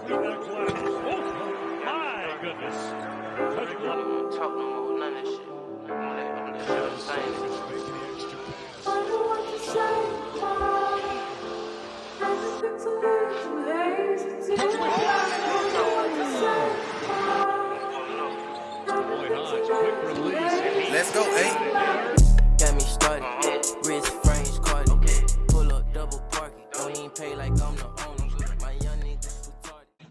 My goodness. Talk no more, none of that shit. I'm gonna let you say Let's go, hey. got me started, wrist frames carded, pull up double parking, don't even pay like I'm the owner, my young niggas retarded.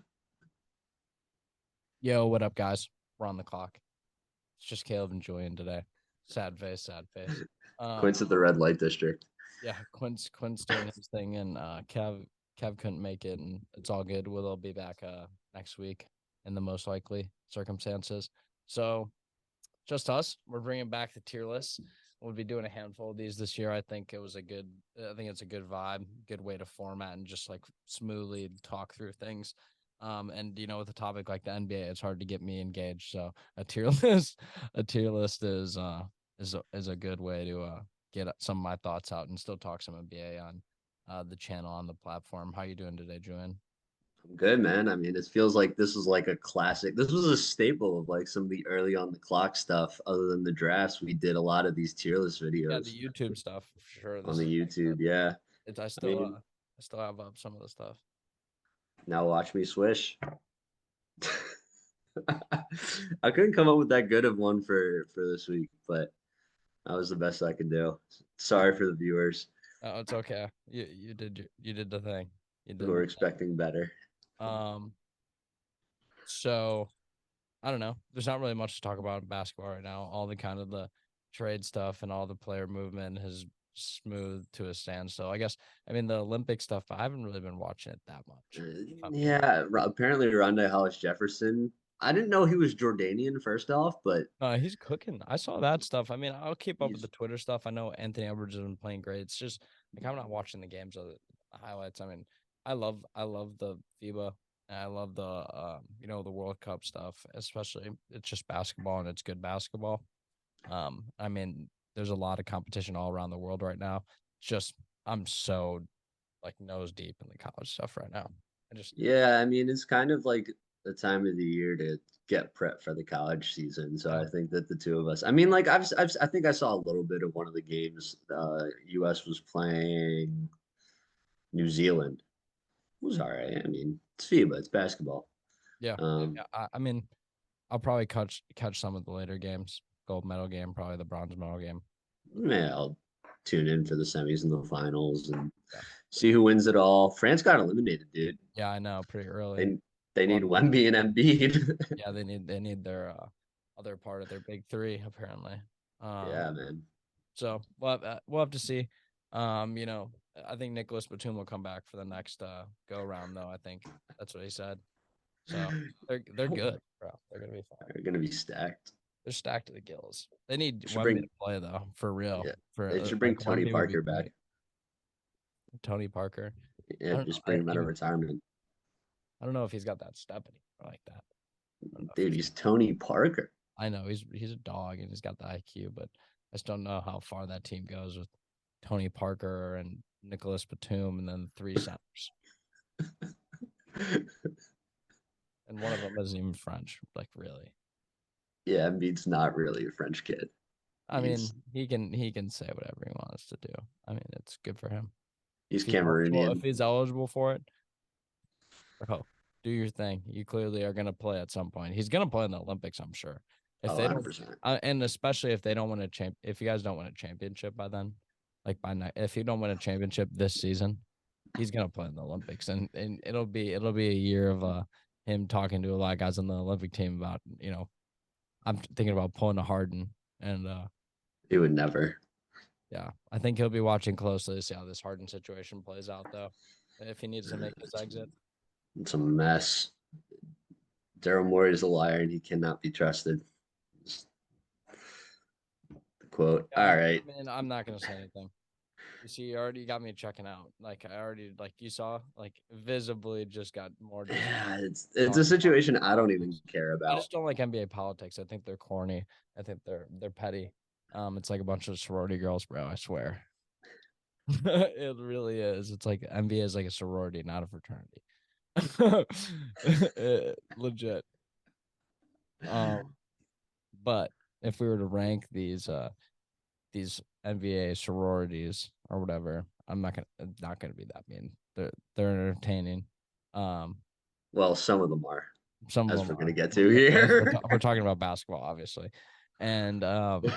Yo, what up, guys? We're on the clock. It's just Caleb and Julian today. Sad face, sad face. Quint's at the red light district. Yeah, Quint's doing his thing, and Kev couldn't make it, and it's all good. We'll be back next week in the most likely circumstances. So, just us. We're bringing back the tier list. We'll be doing a handful of these this year. I think it's a good vibe, good way to format and just like smoothly talk through things. And with a topic like the NBA, it's hard to get me engaged. So a tier list is a good way to get some of my thoughts out and still talk some NBA on the channel, on the platform. How you doing today, Julian? I'm good, man. I mean, it feels like this was like a classic. This was a staple of like some of the early on the clock stuff. Other than the drafts, we did a lot of these tier list videos. Yeah, the YouTube stuff for sure. On the YouTube, yeah. I still have up some of the stuff. Now watch me swish. I couldn't come up with that good of one for this week, but that was the best I could do. Sorry for the viewers. Oh, it's okay. You did the thing. Who were expecting better. So I don't know. There's not really much to talk about in basketball right now. All the kind of the trade stuff and all the player movement has smoothed to a standstill. I guess. I mean, the Olympic stuff, I haven't really been watching it that much. Yeah, apparently Rondé Hollis Jefferson. I didn't know he was Jordanian first off, but he's cooking. I saw that stuff. I mean, I'll keep up with the Twitter stuff. I know Anthony Edwards has been playing great. It's just like I'm not watching the games or the highlights. I mean, I love the FIBA. And I love the the World Cup stuff, especially it's just basketball and it's good basketball. I mean, there's a lot of competition all around the world right now. Just I'm so like nose deep in the college stuff right now. I mean, it's kind of like the time of the year to get prep for the college season. So I think that the two of us, I mean, like I think I saw a little bit of one of the games. U.S. was playing New Zealand. It was all right. I mean, it's FIBA, it's basketball. Yeah. I mean, I'll probably catch some of the later games. Gold medal game, probably the bronze medal game. Yeah, I'll tune in for the semis and the finals and see who wins it all. France got eliminated, dude. Yeah, I know, pretty early. They need Wemby and Embiid. Yeah, they need their other part of their big three apparently. Yeah, man. So we'll have to see. I think Nicholas Batum will come back for the next go round though. I think that's what he said. So they're good, bro. They're gonna be fine. They're gonna be stacked. They're stacked to the gills. They need Wemby to play though, for real. Yeah, they should bring Tony Parker back. Tony Parker. Yeah, just bring him out of retirement. I don't know if he's got that step anymore like that. Dude, he's Tony Parker. I know he's a dog and he's got the IQ, but I just don't know how far that team goes with Tony Parker and Nicholas Batum and then three centers. And one of them isn't even French, like really. Yeah, Embiid's not really a French kid. I mean, he can say whatever he wants to do. I mean, it's good for him. He's Cameroonian. If he's eligible for it, bro, do your thing. You clearly are going to play at some point. He's going to play in the Olympics, I'm sure. If they 100%. And especially if they don't win if you guys don't win a championship by then, like if you don't win a championship this season, he's going to play in the Olympics, and it'll be a year of him talking to a lot of guys on the Olympic team about I'm thinking about pulling a Harden, and he would never. Yeah, I think he'll be watching closely to see how this Harden situation plays out, though. If he needs to make his exit, it's a mess. Daryl Morey is a liar, and he cannot be trusted. The quote. Yeah, all right. Man, I'm not gonna say anything. You see, you already got me checking out. Like I already, you saw, visibly just got more. Yeah, it's a situation I don't even care about. I just don't like NBA politics. I think they're corny. I think they're petty. It's like a bunch of sorority girls, bro. I swear. It really is. It's like NBA is like a sorority, not a fraternity. Legit. But if we were to rank these NBA sororities or whatever, I'm not gonna be that mean. They're entertaining. Well, some of them are, Some of as them we're are. gonna get to As here. we're talking about basketball, obviously, and the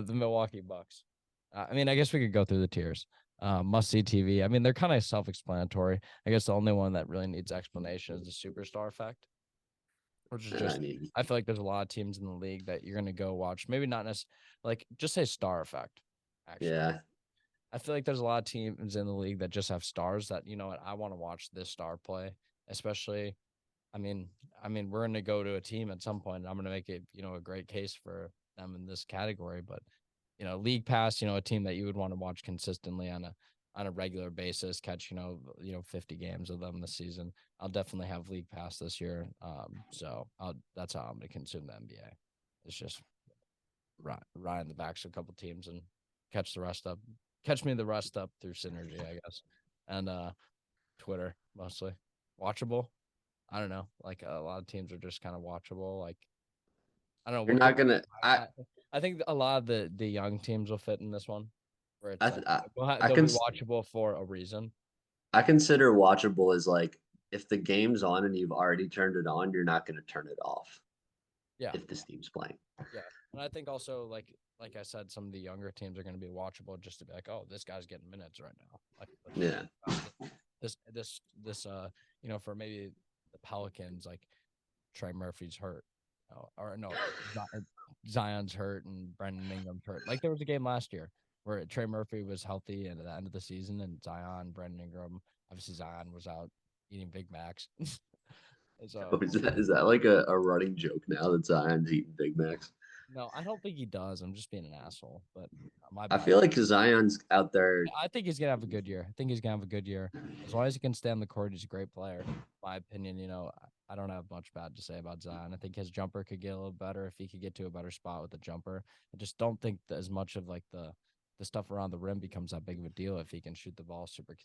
Milwaukee Bucks. I mean, I guess we could go through the tiers. Must see TV. I mean, they're kind of self-explanatory. I guess the only one that really needs explanation is the superstar effect, which is I just. mean, I feel like there's a lot of teams in the league that you're gonna go watch. Maybe not necessarily like just say star effect. Actually, yeah. I feel like there's a lot of teams in the league that just have stars that you know what I want to watch this star play, especially. I mean, we're gonna go to a team at some point, and I'm gonna make it, a great case for them in this category. But League Pass, a team that you would want to watch consistently on a regular basis, catch 50 games of them this season. I'll definitely have League Pass this year. So that's how I'm gonna consume the NBA. It's just ride in the backs of a couple teams and catch the rest up. Catch me the rest up through synergy, I guess, and Twitter mostly watchable. I don't know. Like a lot of teams are just kind of watchable. Like I don't know. You're not gonna. I think a lot of the young teams will fit in this one, where it's I, like I, I they'll can. be watchable for a reason. I consider watchable as like if the game's on and you've already turned it on, you're not gonna turn it off Yeah, if this team's playing. yeah. And I think also like I said, some of the younger teams are going to be watchable just to be like, oh, this guy's getting minutes right now. Like Yeah. This for maybe the Pelicans, like Trey Murphy's hurt, or no, Zion's hurt and Brandon Ingram's hurt. Like there was a game last year where Trey Murphy was healthy at the end of the season, and Brandon Ingram, obviously Zion was out eating Big Macs. So Is that like a running joke now that Zion's eating Big Macs? no, I don't think he does. I'm just being an asshole, but my I bad. feel like Zion's out there. I think he's gonna have a good year. I think he's gonna have a good year as long as he can stay on the court. He's a great player, in my opinion. I don't have much bad to say about Zion. I think his jumper could get a little better if he could get to a better spot with the jumper. I just don't think that as much of like the stuff around the rim becomes that big of a deal if he can shoot the ball super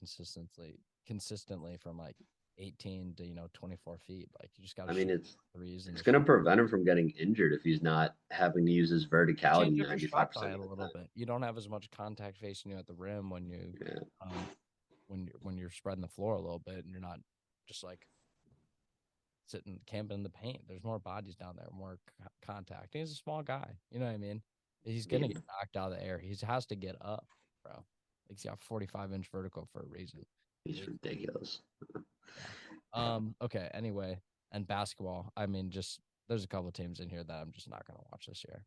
consistently from like 18 to 24 feet. Like you just got to. I mean, threes. it's gonna prevent him from getting injured if he's not having to use his verticality Change up your 95% shot by of a the little time. bit. You don't have as much contact facing you at the rim when you Yeah. when you're spreading the floor a little bit and you're not just like sitting camping in the paint. There's more bodies down there, more contact. He's a small guy. You know what I mean? He's gonna get knocked out of the air. He has to get up, bro. Like he's got 45-inch vertical for a reason. He's ridiculous. Okay. Anyway, and basketball. I mean, just there's a couple teams in here that I'm just not gonna watch this year.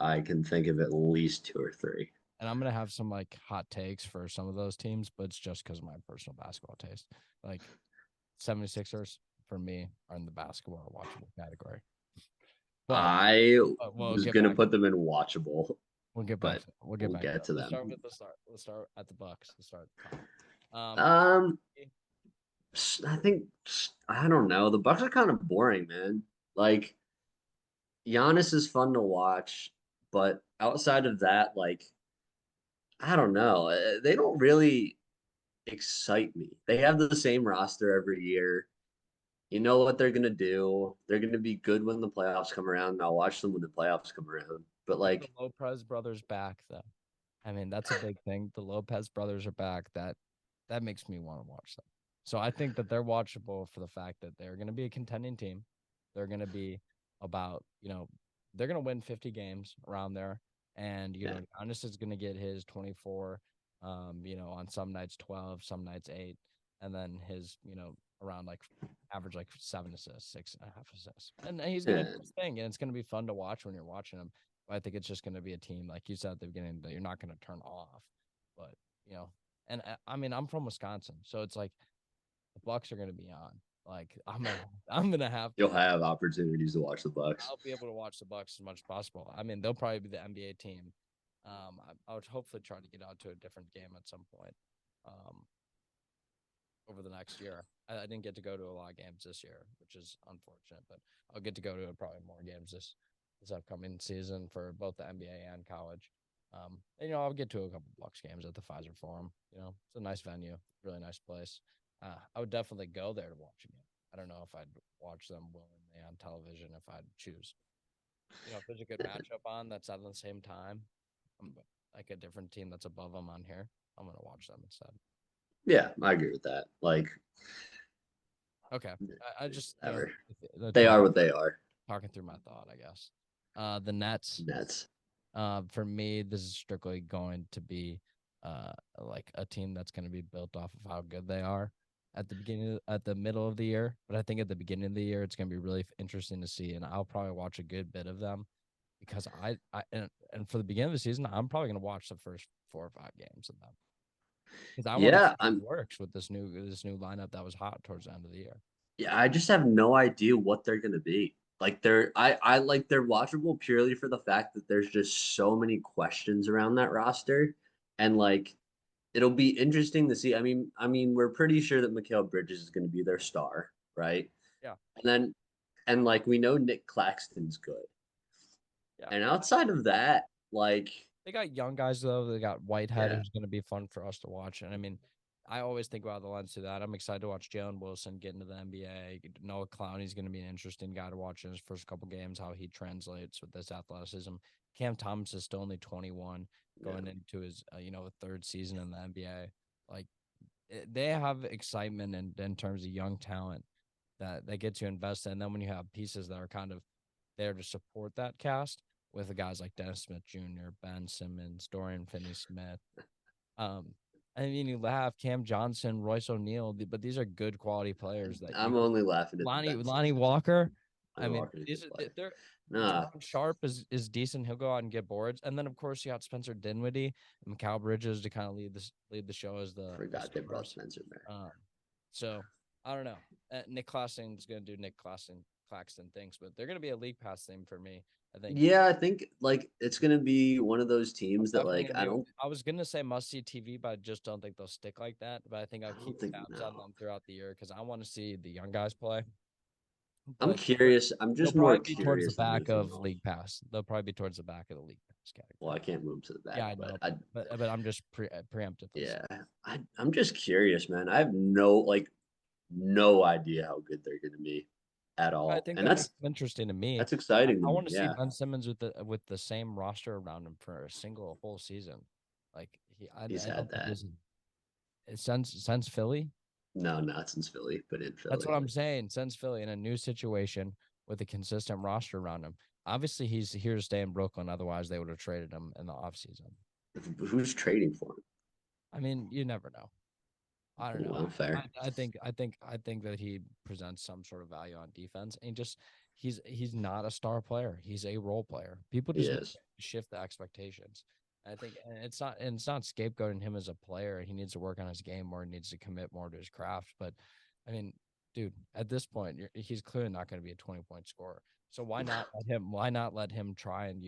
I can think of at least two or three. And I'm gonna have some like hot takes for some of those teams, but it's just because of my personal basketball taste. Like 76ers for me are in the basketball watchable category. But I we'll was get gonna back. put them in watchable. We'll get back. We'll get back to them. Let's start with the start. Let's start at the Bucks. Let's start. I think I don't know. The Bucks are kind of boring, man. Like Giannis is fun to watch, but outside of that, like I don't know. They don't really excite me. They have the same roster every year. You know what they're gonna do. They're gonna be good when the playoffs come around, and I'll watch them when the playoffs come around. But the like, Lopez brothers back though. I mean, that's a big thing. The Lopez brothers are back. That makes me want to watch them. So I think that they're watchable for the fact that they're going to be a contending team. They're going to be about, they're going to win 50 games around there. And, Giannis is going to get his 24, on some nights 12, some nights 8. And then his, around like average like 7 assists, 6.5 assists. And he's going to do his thing. And it's going to be fun to watch when you're watching him. But I think it's just going to be a team, like you said at the beginning, that you're not going to turn off. But, and I mean, I'm from Wisconsin. So it's like, the Bucks are going to be on. Like I'm gonna have. you'll have opportunities to watch the Bucks. I'll be able to watch the Bucks as much as possible. I mean, they'll probably be the NBA team. I would hopefully try to get out to a different game at some point. Over the next year, I didn't get to go to a lot of games this year, which is unfortunate. But I'll get to go to probably more games this upcoming season for both the NBA and college. And, I'll get to a couple Bucks games at the Pfizer Forum. It's a nice venue, really nice place. I would definitely go there to watch a game. I don't know if I'd watch them willingly on television if I'd choose. If there's a good matchup on that's at the same time, like a different team that's above them on here, I'm gonna watch them instead. Yeah, I agree with that. Like, Okay, I just ever. the They are what they are. talking through my thought, I guess. The Nets. Nets. For me, this is strictly going to be like a team that's going to be built off of how good they are at the middle of the year. But I think at the beginning of the year, it's going to be really interesting to see, and I'll probably watch a good bit of them because and for the beginning of the season, I'm probably going to watch the first 4 or 5 games of them because I want to see how it works with this new lineup that was hot towards the end of the year. Yeah, I just have no idea what they're gonna be. Like I like they're watchable purely for the fact that there's just so many questions around that roster, and like it'll be interesting to see. I mean, we're pretty sure that Mikal Bridges is gonna be their star, right? Yeah. And like we know Nick Claxton's good, Yeah. and outside of that, like They got young guys though. They got Whitehead, yeah, who's going to be fun for us to watch. And I mean, I always think about the lens to that. I'm excited to watch Jalen Wilson get into the NBA. Noah Clowney's going to be an interesting guy to watch in his first couple games, how he translates with this athleticism. Cam Thomas is still only 21, going into his 3rd season in the NBA. Like they have excitement in terms of young talent that gets you invested. And then when you have pieces that are kind of there to support that cast with the guys like Dennis Smith Jr., Ben Simmons, Dorian Finney-Smith. I mean, you have Cam Johnson, Royce O'Neal, but these are good quality players. That I'm only laughing at Lonnie Walker. I mean, they're nah. John Sharp is decent. He'll go out and get boards, and then of course you got Spencer Dinwiddie and Mikal Bridges to kind of lead the show as the. Forgot they brought Spencer there. So I don't know. Nick Claxton's gonna do Nick Claxton things, but they're gonna be a league pass thing for me. I think. Yeah, I think like it's gonna be one of those teams that like I was gonna say must see TV, but I just don't think they'll stick like that. But I think I'll keep tabs on them throughout the year because I want to see the young guys play. I'm curious. I'm just more curious. Towards the back of League Pass. They'll probably be towards the back of the League Pass category. Well, I can't move to the back. Yeah, I know, but I'm just preemptively. Yeah, I'm just curious, man. I have no idea how good they're gonna be at all. I think that's interesting to me. That's exciting. I want to see Ben Simmons with the same roster around him for a single whole season. Like he's had that. Since Philly. No, not since Philly, but in Philly. That's what I'm saying. Since Philly in a new situation with a consistent roster around him. Obviously, he's here to stay in Brooklyn. Otherwise, they would have traded him in the offseason. Who's trading for him? I mean, you never know. I don't know. Well, fair. I think that he presents some sort of value on defense, and he's not a star player. He's a role player. People just shift the expectations. I think it's not scapegoating him as a player. He needs to work on his game more. He needs to commit more to his craft. But I mean, dude, at this point, he's clearly not going to be a 20-point scorer. So why not let him try and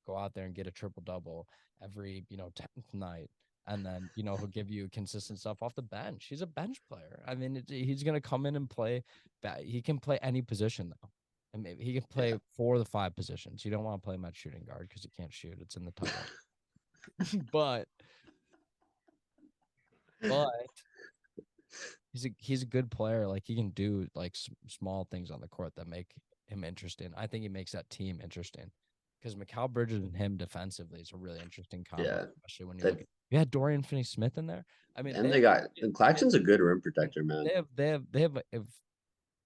go out there and get a triple double every 10th night, and then he'll give you consistent stuff off the bench. He's a bench player. I mean, he's going to come in and play. He can play any position though. And maybe he can play 4 of the 5 positions. You don't want to play him at shooting guard because he can't shoot. It's in the title. but he's a good player. Like he can do like small things on the court that make him interesting. I think he makes that team interesting because Mikal Bridges and him defensively is a really interesting combo, especially when you had Dorian Finney-Smith in there. I mean, and Claxton's a good rim protector, man. They have a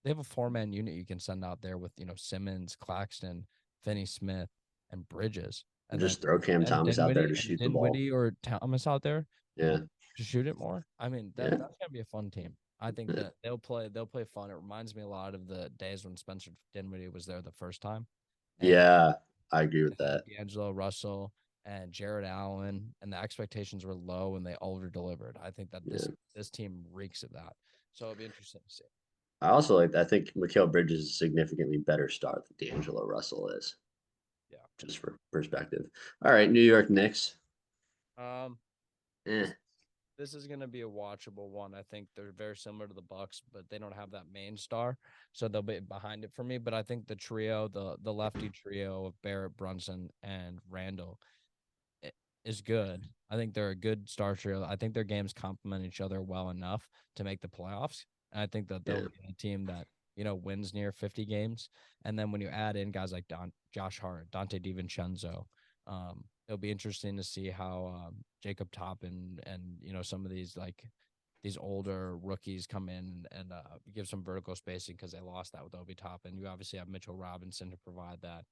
4-man unit you can send out there with Simmons, Claxton, Finney-Smith, and Bridges. And just throw Cam Thomas out there to shoot the ball. Or Thomas out there, to shoot it more. I mean, that's gonna be a fun team. I think that they'll play fun. It reminds me a lot of the days when Spencer Dinwiddie was there the first time. I agree with that. D'Angelo Russell and Jared Allen, and the expectations were low and they over delivered. I think that this team reeks of that. So it'll be interesting to see. I think Mikal Bridges is a significantly better star than D'Angelo Russell is. Yeah. Just for perspective. All right, New York Knicks. This is going to be a watchable one. I think they're very similar to the Bucks, but they don't have that main star, so they'll be behind it for me. But I think the trio, the lefty trio of Barrett, Brunson, and Randall, is good. I think they're a good star trio. I think their games complement each other well enough to make the playoffs. And I think that they'll Yeah. be a team that, wins near 50 games. And then when you add in guys like Josh Hart, Dante DiVincenzo, it'll be interesting to see how Jacob Toppin and some of these older rookies come in and give some vertical spacing because they lost that with Obi Toppin. You obviously have Mitchell Robinson to provide that.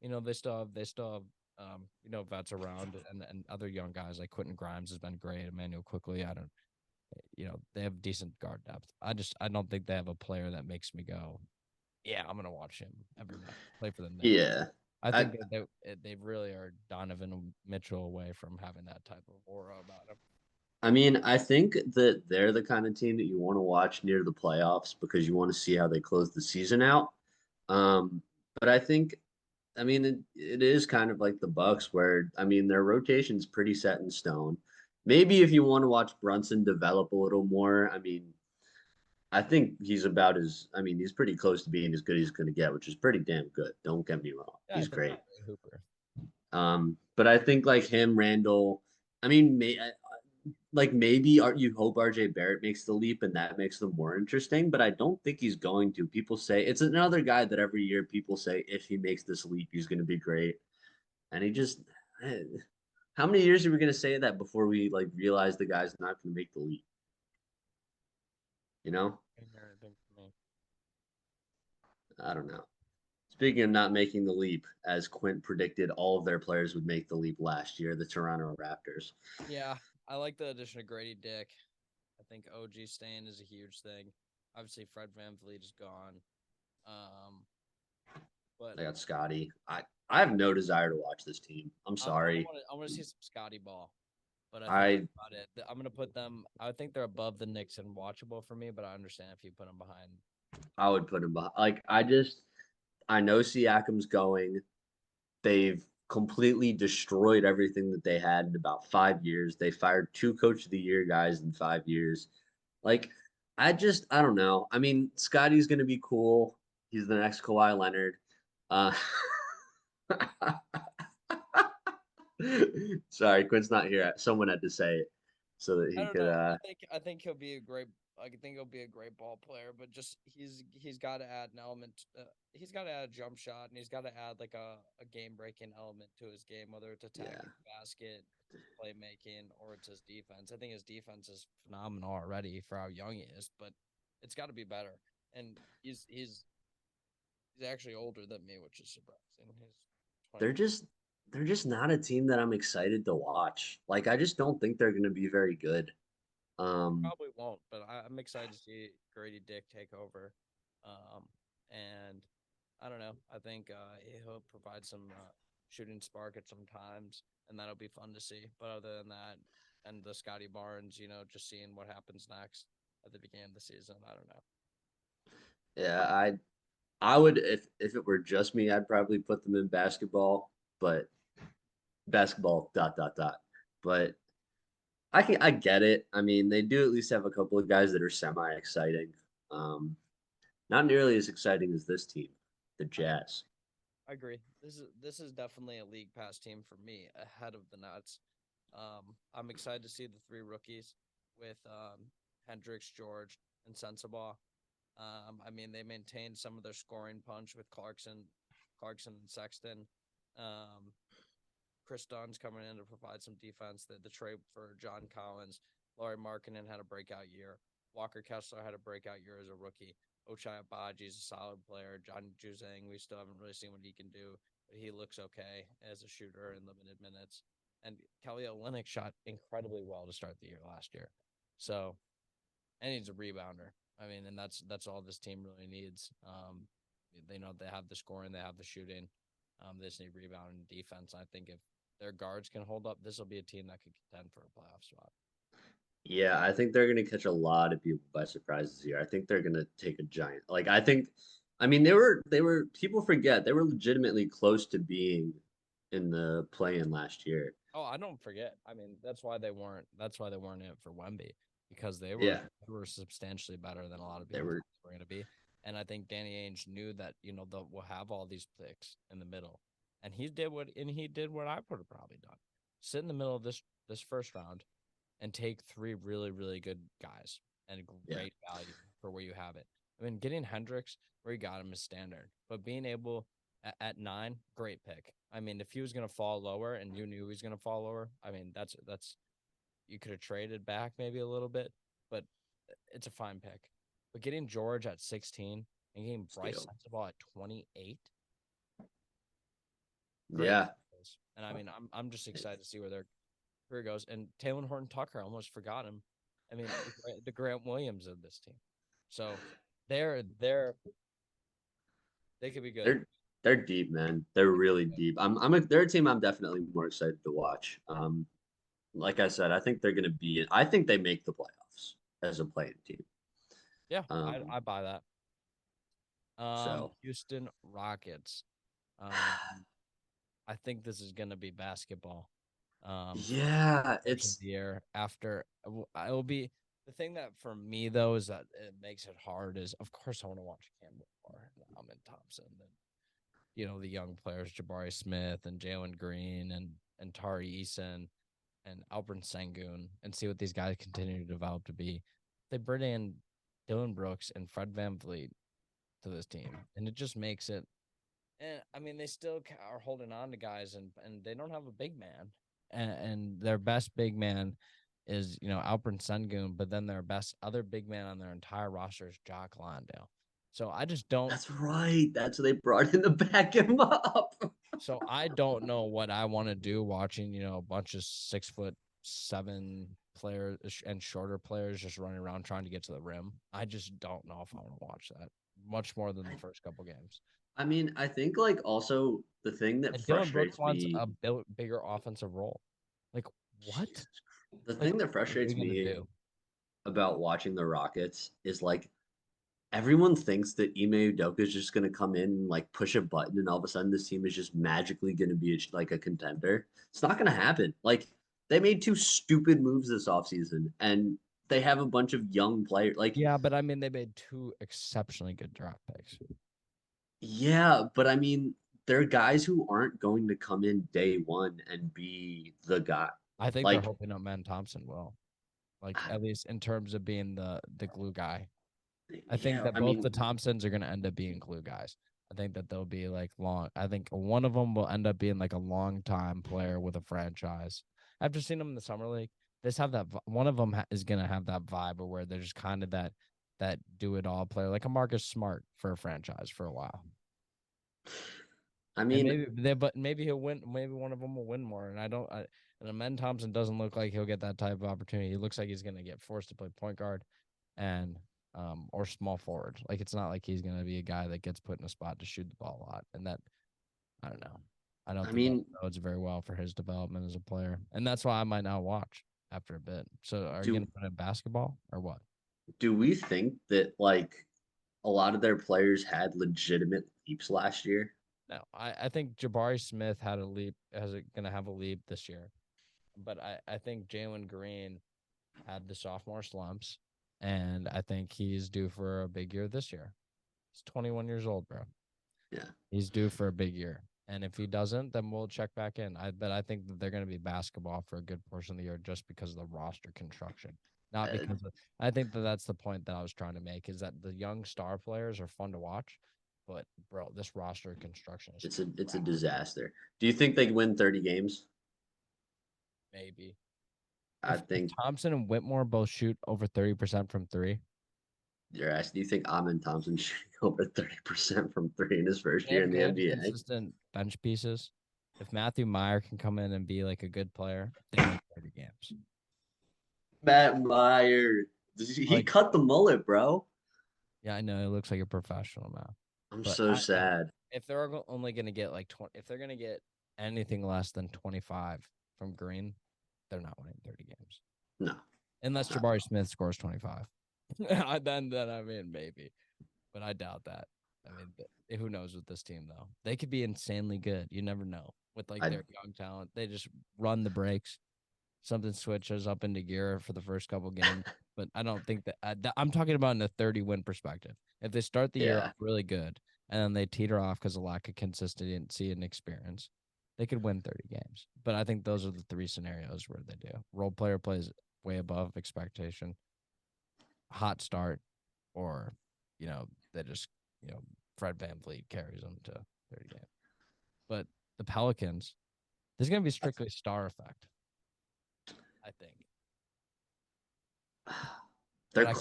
They still have vets around and other young guys like Quentin Grimes has been great. Emmanuel Quickly, they have decent guard depth. I don't think they have a player that makes me go, yeah, I'm gonna watch him every night play for the Knicks. Yeah. I think they really are Donovan Mitchell away from having that type of aura about him. I mean, I think that they're the kind of team that you want to watch near the playoffs because you want to see how they close the season out. But I mean, it is kind of like the Bucks, where I mean, their rotation's pretty set in stone. Maybe if you want to watch Brunson develop a little more, I mean, I think he's pretty close to being as good as he's going to get, which is pretty damn good. Don't get me wrong. Yeah, I He's think great. Hooper. But I think like him, Randall, I mean, maybe you hope RJ Barrett makes the leap and that makes them more interesting, but I don't think he's going to. People say it's another guy that every year people say if he makes this leap, he's going to be great. And eh, how many years are we going to say that before we like realize the guy's not going to make the leap? You know? I don't know. Speaking of not making the leap, as Quint predicted, all of their players would make the leap last year, the Toronto Raptors. Yeah, I like the addition of Grady Dick. I think OG staying is a huge thing. Obviously, Fred VanVleet is gone. But I got Scotty. I have no desire to watch this team. I'm sorry. I want to see some Scotty ball. But I think I that's about it. I'm gonna put them. I think they're above the Knicks and watchable for me. But I understand if you put them behind. I would put him behind. Like I know Siakam's going. They've completely destroyed everything that they had in about 5 years. They fired 2 Coach of the Year guys in 5 years. Like I don't know. I mean, Scotty's gonna be cool. He's the next Kawhi Leonard. Uh, sorry, Quinn's not here. Someone had to say it so that I he don't could. know. I think he'll be a great. I think he'll be a great ball player, but just he's got to add an element. He's got to add a jump shot, and he's got to add like a game breaking element to his game, whether it's attacking the basket, playmaking, or it's his defense. I think his defense is phenomenal already for how young he is, but it's got to be better. And he's actually older than me, which is surprising. He's 20. They're just not a team that I'm excited to watch. Like I just don't think they're going to be very good. Probably won't, but I'm excited to see Grady Dick take over. And I don't know. I think he'll provide some shooting spark at some times, and that'll be fun to see. But other than that, and the Scotty Barnes, just seeing what happens next at the beginning of the season, I don't know. Yeah, I would if it were just me, I'd probably put them in basketball, but basketball dot dot dot. But I get it. I mean, they do at least have a couple of guys that are semi exciting. Not nearly as exciting as this team, the Jazz. I agree. This is definitely a league pass team for me ahead of the Nuts. I'm excited to see the 3 rookies with Hendricks, George, and Sensabaugh. I mean, they maintained some of their scoring punch with Clarkson and Sexton. Chris Dunn's coming in to provide some defense. The trade for John Collins, Laurie Markkinen had a breakout year. Walker Kessler had a breakout year as a rookie. Ochai Abaji's a solid player. John Juzang, we still haven't really seen what he can do, but he looks okay as a shooter in limited minutes. And Kelly Olynyk shot incredibly well to start the year last year. So, and he's a rebounder. I mean, and that's all this team really needs. They know they have the scoring, they have the shooting. They just need rebound and defense. I think if their guards can hold up, this will be a team that could contend for a playoff spot. Yeah, I think they're going to catch a lot of people by surprise this year. I think they're going to take a giant. I mean, they were people forget they were legitimately close to being in the play-in last year. Oh, I don't forget. I mean, that's why they weren't in it for Wemby because they Yeah. were substantially better than a lot of people were going to be. And I think Danny Ainge knew that, we'll have all these picks in the middle. And he did what I would have probably done. sit in the middle of this first round and take 3 really, really good guys and great value for where you have it. I mean, getting Hendricks where you got him is standard, but being able at 9, great pick. I mean, if he was going to fall lower and you knew he was going to fall lower, I mean, that's you could have traded back maybe a little bit, but it's a fine pick. But getting George at 16 and getting Bryce Sensabaugh at 28. Yeah. And I mean, I'm just excited to see where their career goes. And Taylor Horton Tucker, I almost forgot him. I mean, the Grant Williams of this team. So they could be good. They're deep, man. They're really deep. They're a team I'm definitely more excited to watch. Like I said, I think they're gonna be. I think they make the playoffs as a playing team. Yeah, I buy that. So Houston Rockets. I think this is gonna be basketball. Yeah, it's the year after. I will be the thing that for me though is that it makes it hard. Is of course I want to watch Campbell and Alvin Thompson and the young players Jabari Smith and Jalen Green and Tari Eason and Albert Sengun and see what these guys continue to develop to be. They bring in Dylan Brooks and Fred VanVleet to this team, and it just makes it. And I mean, they still are holding on to guys, and they don't have a big man, and their best big man is Alperen Sengun, but then their best other big man on their entire roster is Jock Landale. So I just don't. That's right. That's what they brought in to back him up. So I don't know what I want to do watching, a bunch of 6'7" players and shorter players just running around trying to get to the rim. I just don't know if I want to watch that much more than the first couple games. I mean, I think like also the thing that frustrates wants me a bigger offensive role. Like what? The thing that frustrates me about watching the Rockets is like everyone thinks that Ime Udoka is just going to come in and like push a button and all of a sudden this team is just magically going to be like a contender. It's not going to happen. Like they made 2 stupid moves this offseason and they have a bunch of young players. Like yeah, but I mean they made 2 exceptionally good draft picks. Yeah, but I mean they're guys who aren't going to come in day one and be the guy. I think they're hoping Amen Thompson will. Like at least in terms of being the glue guy. I think that both the Thompsons are going to end up being glue guys. I think that they'll be like long. I think one of them will end up being like a long time player with a franchise. After seeing them in the summer league, one of them is going to have that vibe of where they're just kind of that do it all player, like a Marcus Smart for a franchise for a while. I mean, maybe he'll win. Maybe one of them will win more. And and Amen Thompson doesn't look like he'll get that type of opportunity. He looks like he's going to get forced to play point guard and or small forward. Like it's not like he's going to be a guy that gets put in a spot to shoot the ball a lot. And that, I don't know. I think that bodes very well for his development as a player. And that's why I might not watch after a bit. So are you going to put in basketball or what? Do we think that like a lot of their players had legitimate leaps last year? No, I think Jabari Smith had a leap, going to have a leap this year. But I think Jalen Green had the sophomore slumps, and I think he's due for a big year this year. He's 21 years old, bro. Yeah. He's due for a big year. And if he doesn't, then we'll check back in. I think that they're going to be basketball for a good portion of the year just because of the roster construction. Not because I think that's the point that I was trying to make is that the young star players are fun to watch. But bro, this roster construction is it's a disaster. Do you think they win 30 games? Maybe. I think Thompson and Whitmore both shoot over 30% from 3. You're asking, do you think Amen Thompson shooting over 30% from 3 in his first year in the NBA? Consistent bench pieces. If Matthew Meyer can come in and be like a good player, they win 30 games. Matt Meyer, he cut the mullet, bro. Yeah, I know. It looks like a professional now. I'm so sad. If they're only going to get like 20, if they're going to get anything less than 25 from Green, they're not winning 30 games. No. Unless Jabari Smith scores 25. then I mean, maybe. But I doubt that. I mean, who knows with this team, though? They could be insanely good. You never know. With like their young talent, they just run the breaks. Something switches up into gear for the first couple games. But I don't think that I'm talking about in a 30-win perspective. If they start the year off really good and then they teeter off because of lack of consistency and experience, they could win 30 games. But I think those are the three scenarios where they do. Role player plays way above expectation, hot start, or, they just, Fred VanVleet carries them to 30 games. But the Pelicans, there's going to be strictly star effect, I think. They're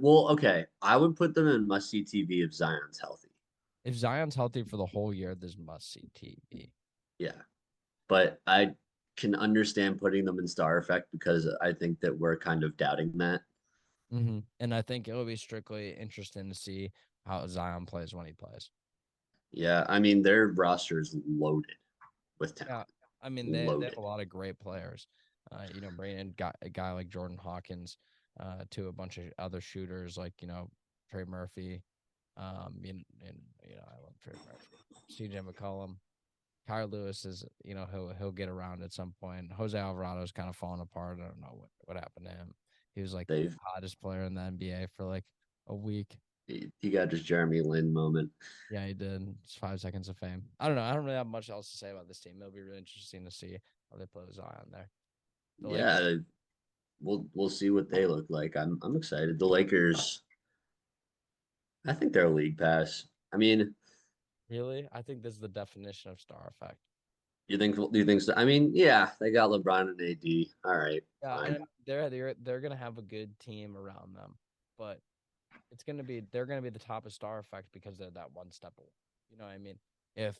well, okay. I would put them in must-see TV if Zion's healthy. If Zion's healthy for the whole year, there's must-see TV. Yeah, but I can understand putting them in star effect because I think that we're kind of doubting that. Mm-hmm. And I think it will be strictly interesting to see how Zion plays when he plays. Yeah, I mean their roster is loaded with talent. Yeah, I mean they have a lot of great players. Bringing in a guy like Jordan Hawkins, to a bunch of other shooters like Trey Murphy, I love Trey Murphy, CJ McCollum. Kyrie Lewis is, he'll get around at some point. Jose Alvarado's kind of falling apart. I don't know what happened to him. He was like the hottest player in the NBA for like a week. He got his Jeremy Lin moment. Yeah, he did. It's 5 seconds of fame. I don't know. I don't really have much else to say about this team. It'll be really interesting to see how they play Zion there. Yeah, we'll see what they look like. I'm excited. The Lakers, I think they're a league pass. I mean, really, I think this is the definition of star effect. you think? Do you think so? I mean, yeah, they got LeBron and AD. All right, Yeah, fine. and they're gonna have a good team around them, but they're gonna be the top of star effect because they're that one step away. You know what I mean? If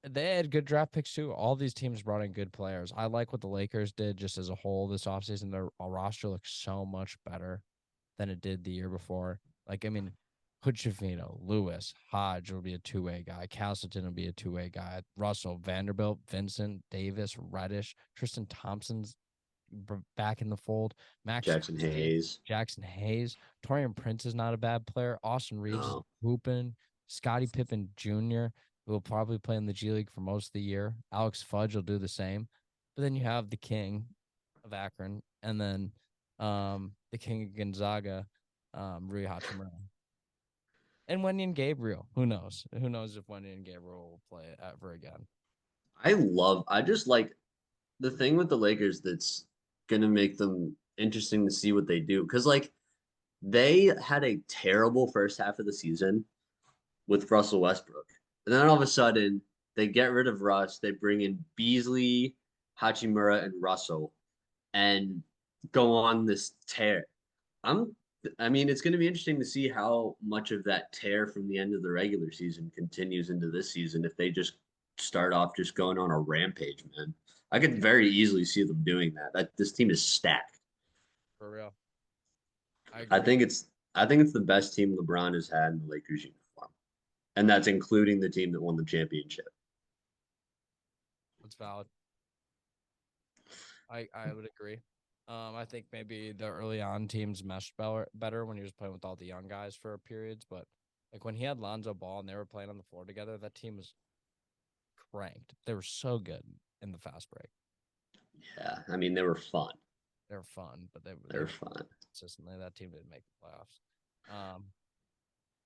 they had good draft picks too, all these teams brought in good players. I like what the Lakers did just as a whole this offseason. Their roster looks so much better than it did the year before. Like, I mean, Hood-Schifino, Lewis, Hodge will be a two-way guy. Castleton will be a two-way guy. Russell, Vanderbilt, Vincent, Davis, Reddish, Tristan Thompson's back in the fold. Jackson Hayes. Torian Prince is not a bad player. Austin Reeves is hooping. Scottie Pippen Jr., who will probably play in the G League for most of the year. Alex Fudge will do the same. But then you have the king of Akron, and then the king of Gonzaga, Rui Hachimura. And Wendy Gabriel. Who knows? Who knows if Wendy Gabriel will play ever again? I just like the thing with the Lakers that's gonna make them interesting to see what they do. Because like they had a terrible first half of the season with Russell Westbrook. And then all of a sudden they get rid of Russ, they bring in Beasley, Hachimura, and Russell and go on this tear. I mean, it's going to be interesting to see how much of that tear from the end of the regular season continues into this season if they just start off just going on a rampage, man. I could very easily see them doing that. This team is stacked. For real. I think it's the best team LeBron has had in the Lakers uniform. And that's including the team that won the championship. That's valid. I would agree. I think maybe the early on teams meshed better when he was playing with all the young guys for periods, but like when he had Lonzo Ball and they were playing on the floor together, that team was cranked. They were so good in the fast break. Yeah, I mean they were fun. They were fun, but they were fun. Consistently, that team didn't make the playoffs.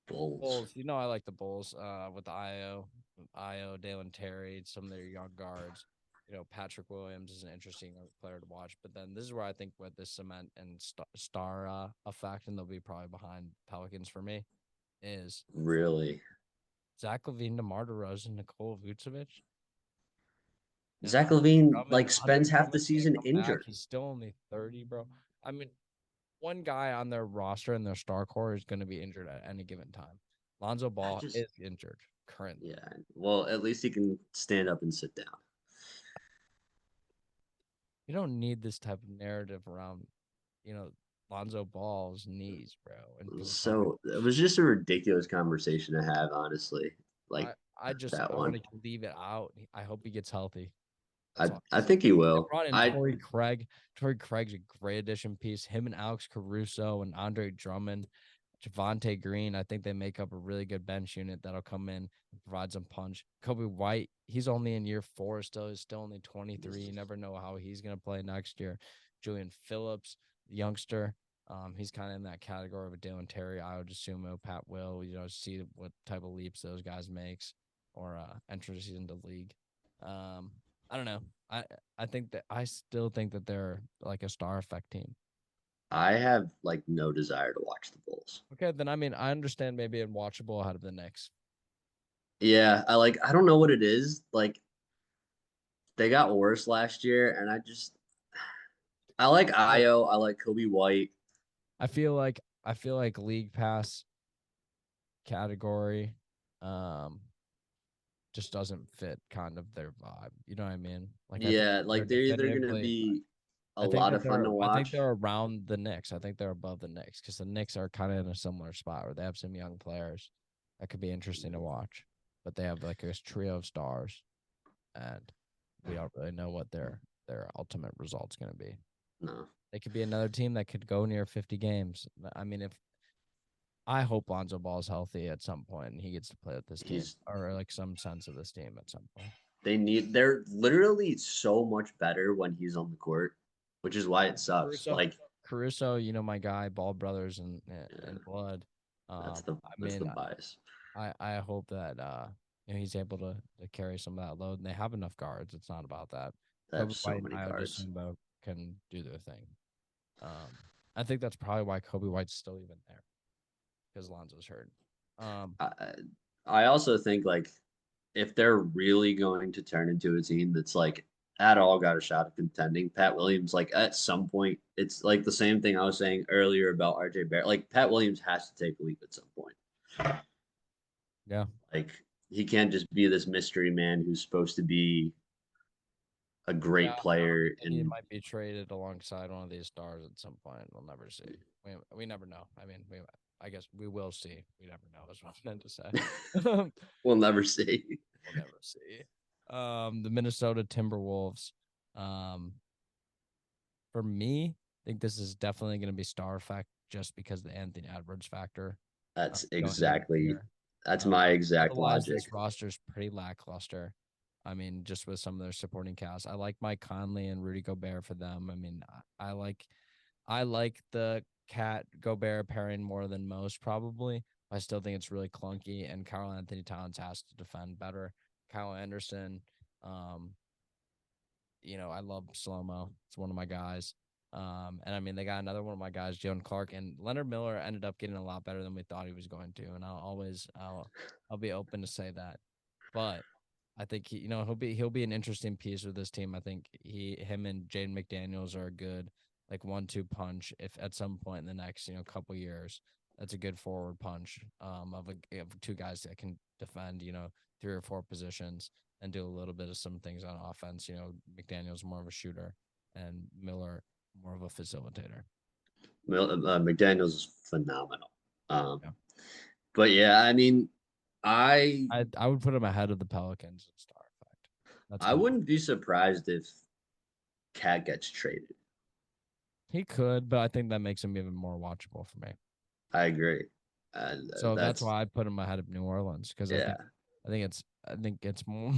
Bulls. I like the Bulls. With the Io, Dalen Terry, some of their young guards. Patrick Williams is an interesting player to watch. But then this is where I think with the cement and star effect, and they'll be probably behind Pelicans for me, is really Zach LaVine, DeMar DeRozan, Nikola Vucevic. Zach LaVine spends half the season injured. He's still only 30, bro. I mean, one guy on their roster and their star core is going to be injured at any given time. Lonzo Ball is injured currently. Yeah, well, at least he can stand up and sit down. You don't need this type of narrative around, Lonzo Ball's knees, bro. And so it was just a ridiculous conversation to have, honestly. Like I want to leave it out. I hope he gets healthy. I think he will. They brought in Torrey Craig. Torrey Craig's a great addition piece. Him and Alex Caruso and Andre Drummond, Javonte Green. I think they make up a really good bench unit that'll come in and provide some punch. Kobe White, he's only in year 4 still. He's still only 23. You never know how he's going to play next year. Julian Phillips, youngster. He's kind of in that category of a Dalen Terry. I would assume Pat will, see what type of leaps those guys makes or entrances into the league. I don't know. I still think that they're like a star effect team. I have like no desire to watch the Bulls. Okay, then I mean I understand maybe in watchable ahead of the Knicks. Yeah, I don't know what it is. Like they got worse last year, and I like Io, I like Kobe White. I feel like league pass category um just doesn't fit kind of their vibe. You know what I mean? Like I think Yeah, they're like they're either gonna definitively be a I think lot that of fun to I think watch. they're around the Knicks. I think they're above the Knicks because the Knicks are kind of in a similar spot where they have some young players that could be interesting to watch, but they have like a trio of stars, and we don't really know what their ultimate result's going to be. No, They could be another team that could go near 50 games. I mean, if I hope Lonzo Ball is healthy at some point and he gets to play with this team he's or like some sense of this team at some point. they're literally so much better when he's on the court, which is why it sucks. Caruso, Like Caruso, my guy, Ball Brothers yeah, and blood. I that's the mean, bias. I hope that he's able to carry some of that load, and they have enough guards. It's not about that. They have Kobe so White and many Io guards. DeSumbo can do their thing. I think that's probably why Kobe White's still even there because Lonzo's hurt. Um, I I also think like if they're really going to turn into a team that's like at all got a shot at contending, Pat Williams, like at some point, it's like the same thing I was saying earlier about RJ Barrett. Like Pat Williams has to take a leap at some point. yeah, Like he can't just be this mystery man who's supposed to be a yeah. great player And he and might be traded alongside one of these stars at some point. We'll never see. We never know. I mean, I guess we will see. We never know. Is what I meant to say. we'll never see. We'll never see. The Minnesota Timberwolves. Um, for me, I think this is definitely going to be star effect just because of the Anthony Edwards factor. That's Going into the exactly year. that's my exact Otherwise, logic. this roster is pretty lackluster. I mean, just with some of their supporting cast, I like Mike Conley and Rudy Gobert for them. I mean, I like the Cat Gobert pairing more than most probably. I still think it's really clunky, and Carl Anthony Towns has to defend better. Kyle Anderson, um, I love slow mo. It's one of my guys. And I mean, they got another one of my guys, Joan Clark, and Leonard Miller ended up getting a lot better than we thought he was going to. And I'll be open to say that. But I think he'll be an interesting piece with this team. I think him and Jaden McDaniels are a good like 1-2 punch. If at some point in the next couple years, that's a good forward punch of two guys that can defend 3 or 4 positions and do a little bit of some things on offense. McDaniel's more of a shooter and Miller more of a facilitator. McDaniel's is phenomenal. Yeah. But yeah, I mean, I I would put him ahead of the Pelicans in star effect. That's I wouldn't be surprised if Cat gets traded. he could, but I think that makes him even more watchable for me. I agree. And So that's why I put him ahead of New Orleans because yeah. I think it's more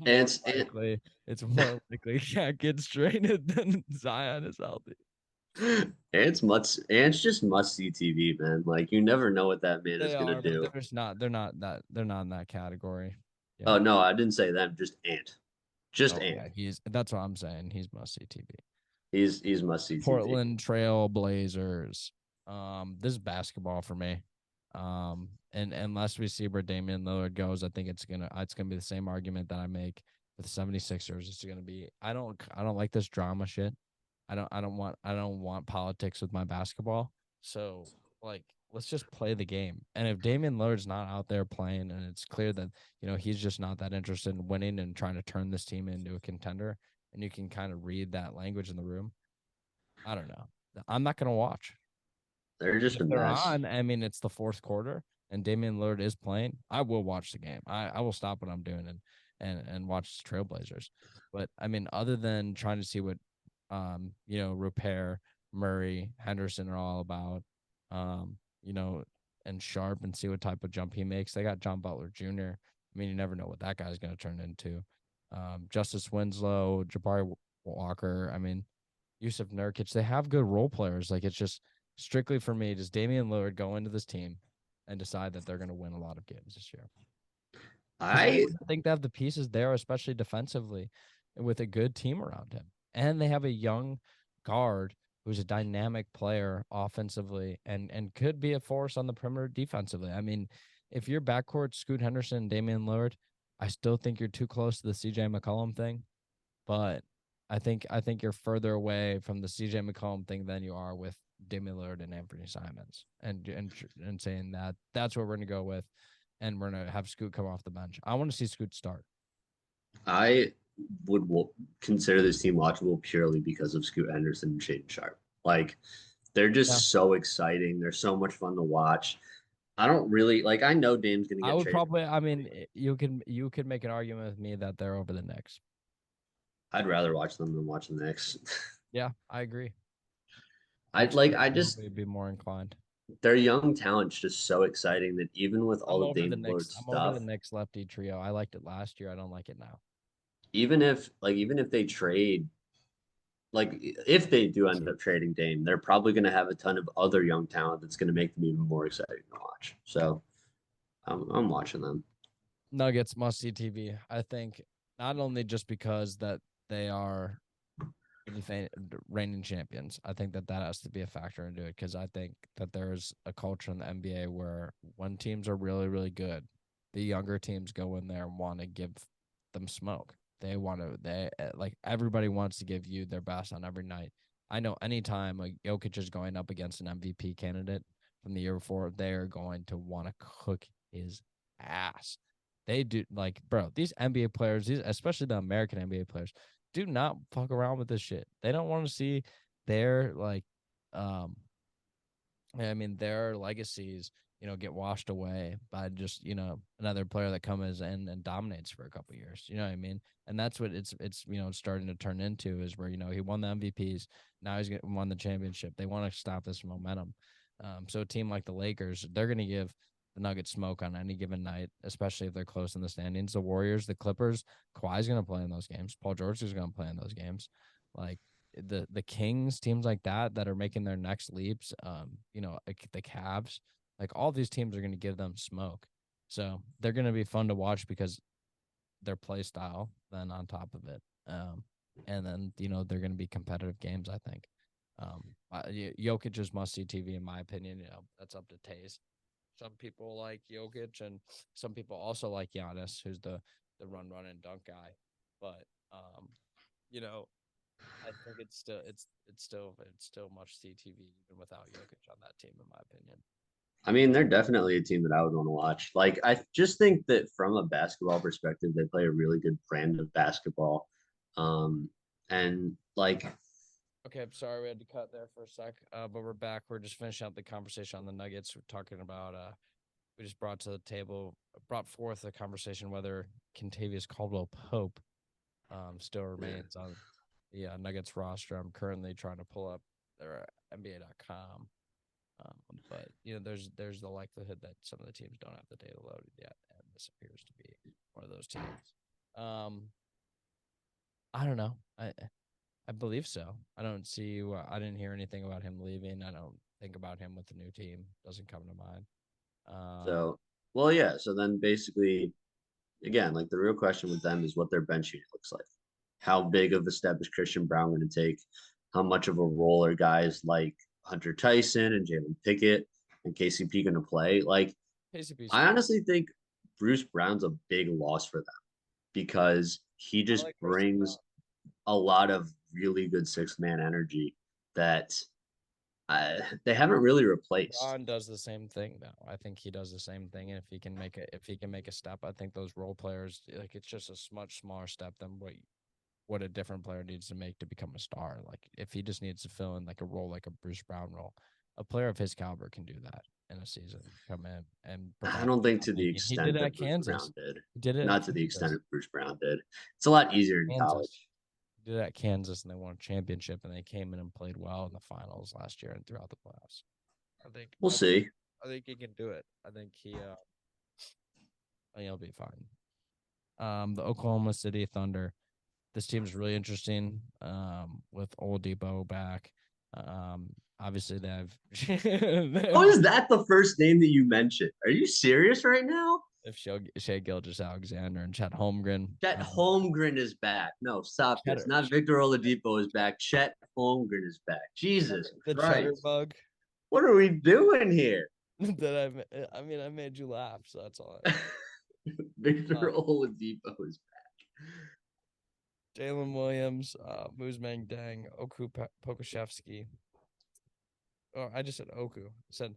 And it's more likely Cat gets traded than Zion is healthy. it's just must see TV, man. Like you never know what that man is They gonna are, but do. they're not in that category. Oh Yeah. no, I didn't say them. Just Oh Ant. yeah, that's what I'm saying. He's must see TV. He's must see TV. Portland Trail Blazers. This is basketball for me. And unless we see where Damian Lillard goes, I think it's gonna be the same argument that I make with the 76ers. It's gonna be I don't like this drama shit. I don't want politics with my basketball. So like let's just play the game. And if Damian Lillard's not out there playing and it's clear that, he's just not that interested in winning and trying to turn this team into a contender, and you can kind of read that language in the room, I don't know. I'm not gonna watch. They're just If a they're mess. on, I mean it's the fourth quarter and Damian Lillard is playing, I will watch the game. I will stop what I'm doing and watch the Trailblazers. But I mean, other than trying to see what Repair, Murray, Henderson are all about, um, you know, and Sharp and see what type of jump he makes. They got John Butler Jr. I mean, you never know what that guy's going to turn into. Justice Winslow, Jabari Walker. I mean, Yusuf Nurkic. They have good role players. Like it's just strictly for me. Does Damian Lillard go into this team and decide that they're going to win a lot of games this year? I think they have the pieces there, especially defensively, with a good team around him. And they have a young guard who's a dynamic player offensively and could be a force on the perimeter defensively. I mean, if you're backcourt, Scoot Henderson and Damian Lillard, I still think you're too close to the CJ McCollum thing. But I think you're further away from the CJ McCollum thing than you are with Damian Lillard and Anthony Simons, and saying that that's what we're gonna go with, and we're gonna have Scoot come off the bench. I want to see Scoot start. I would consider this team watchable purely because of Scoot Henderson and Shaden Sharp. Like, they're just so exciting. They're so much fun to watch. I don't really like. I know Dame's gonna get. I would traded. probably. I mean, you could make an argument with me that they're over the Knicks. I'd rather watch them than watch the Knicks. Yeah, I agree. I just be more inclined. Their young talent's just so exciting that even with all of Dame Lillard's I'm stuff, over the Knicks lefty trio. I liked it last year. I don't like it now. even if they trade, like if they do end up trading Dame, they're probably going to have a ton of other young talent that's going to make them even more exciting to watch. So I'm watching them. Nuggets must see TV. I think not only just because that they are reigning champions. I think that has to be a factor into it because I think that there's a culture in the NBA where when teams are really, really good, the younger teams go in there and want to give them smoke. They like everybody wants to give you their best on every night. I know anytime Jokic is going up against an MVP candidate from the year before, they're going to want to cook his ass. They do, like, bro, these NBA players, especially the American NBA players, do not fuck around with this shit. They don't want to see their their legacies, get washed away by just, another player that comes in and dominates for a couple of years. You know what I mean? And that's what it's starting to turn into is where, he won the MVPs. Now he's won the championship. They want to stop this momentum. So a team like the Lakers, they're going to give the Nuggets smoke on any given night, especially if they're close in the standings. The Warriors, the Clippers, Kawhi's going to play in those games. Paul George is going to play in those games. Like the Kings, teams like that are making their next leaps. Like the Cavs, like all these teams are going to give them smoke. So they're going to be fun to watch because their play style. Then on top of it, and then they're going to be competitive games. I think. Jokic is must see TV in my opinion. That's up to taste. Some people like Jokic, and some people also like Giannis, who's the run and dunk guy. But I think it's still much CTV even without Jokic on that team, in my opinion. I mean, they're definitely a team that I would want to watch. Like, I just think that from a basketball perspective, they play a really good brand of basketball. And like, okay, I'm sorry we had to cut there for a sec, but we're back. We're just finishing up the conversation on the Nuggets. We're talking about we just brought forth the conversation whether Kentavious Caldwell-Pope still remains on the Nuggets roster. I'm currently trying to pull up their NBA.com. But there's the likelihood that some of the teams don't have the data loaded yet, and this appears to be one of those teams. I don't know. I believe so. I don't see. I didn't hear anything about him leaving. I don't think about him with the new team. Doesn't come to mind. So then basically, again, like the real question with them is what their bench unit looks like. How big of a step is Christian Brown going to take? How much of a role are guys like Hunter Tyson and Jalen Pickett and KCP going to play? Like, I honestly think Bruce Brown's a big loss for them because he just brings a lot of really good sixth-man energy that they haven't really replaced. Braun does the same thing though. I think he does the same thing, and if he can make a step, I think those role players, like, it's just a much smaller step than what a different player needs to make to become a star. Like, if he just needs to fill in like a role, like a Bruce Brown role, a player of his caliber can do that in a season. Come in and I don't think to the extent that Bruce Brown did. He did it not to the extent that Bruce Brown did. It's a lot easier in college. He did it at Kansas, and they won a championship, and they came in and played well in the finals last year and throughout the playoffs. We'll see. I think he can do it. I think he'll be fine. The Oklahoma City Thunder. This team is really interesting with Oladipo back. Obviously, they have. Oh, is that the first name that you mentioned? Are you serious right now? if Shea Gilgeous-Alexander and Chet Holmgren. Chet Holmgren is back. No, stop this. Not Victor Oladipo is back. Chet Holmgren is back. Jesus the Christ. cheddar bug. What are we doing here? I made you laugh, so that's all. Victor Oladipo is back. Jalen Williams, Muzmang Dang, Oku Pokushevsky. Oh, I just said Oku. I said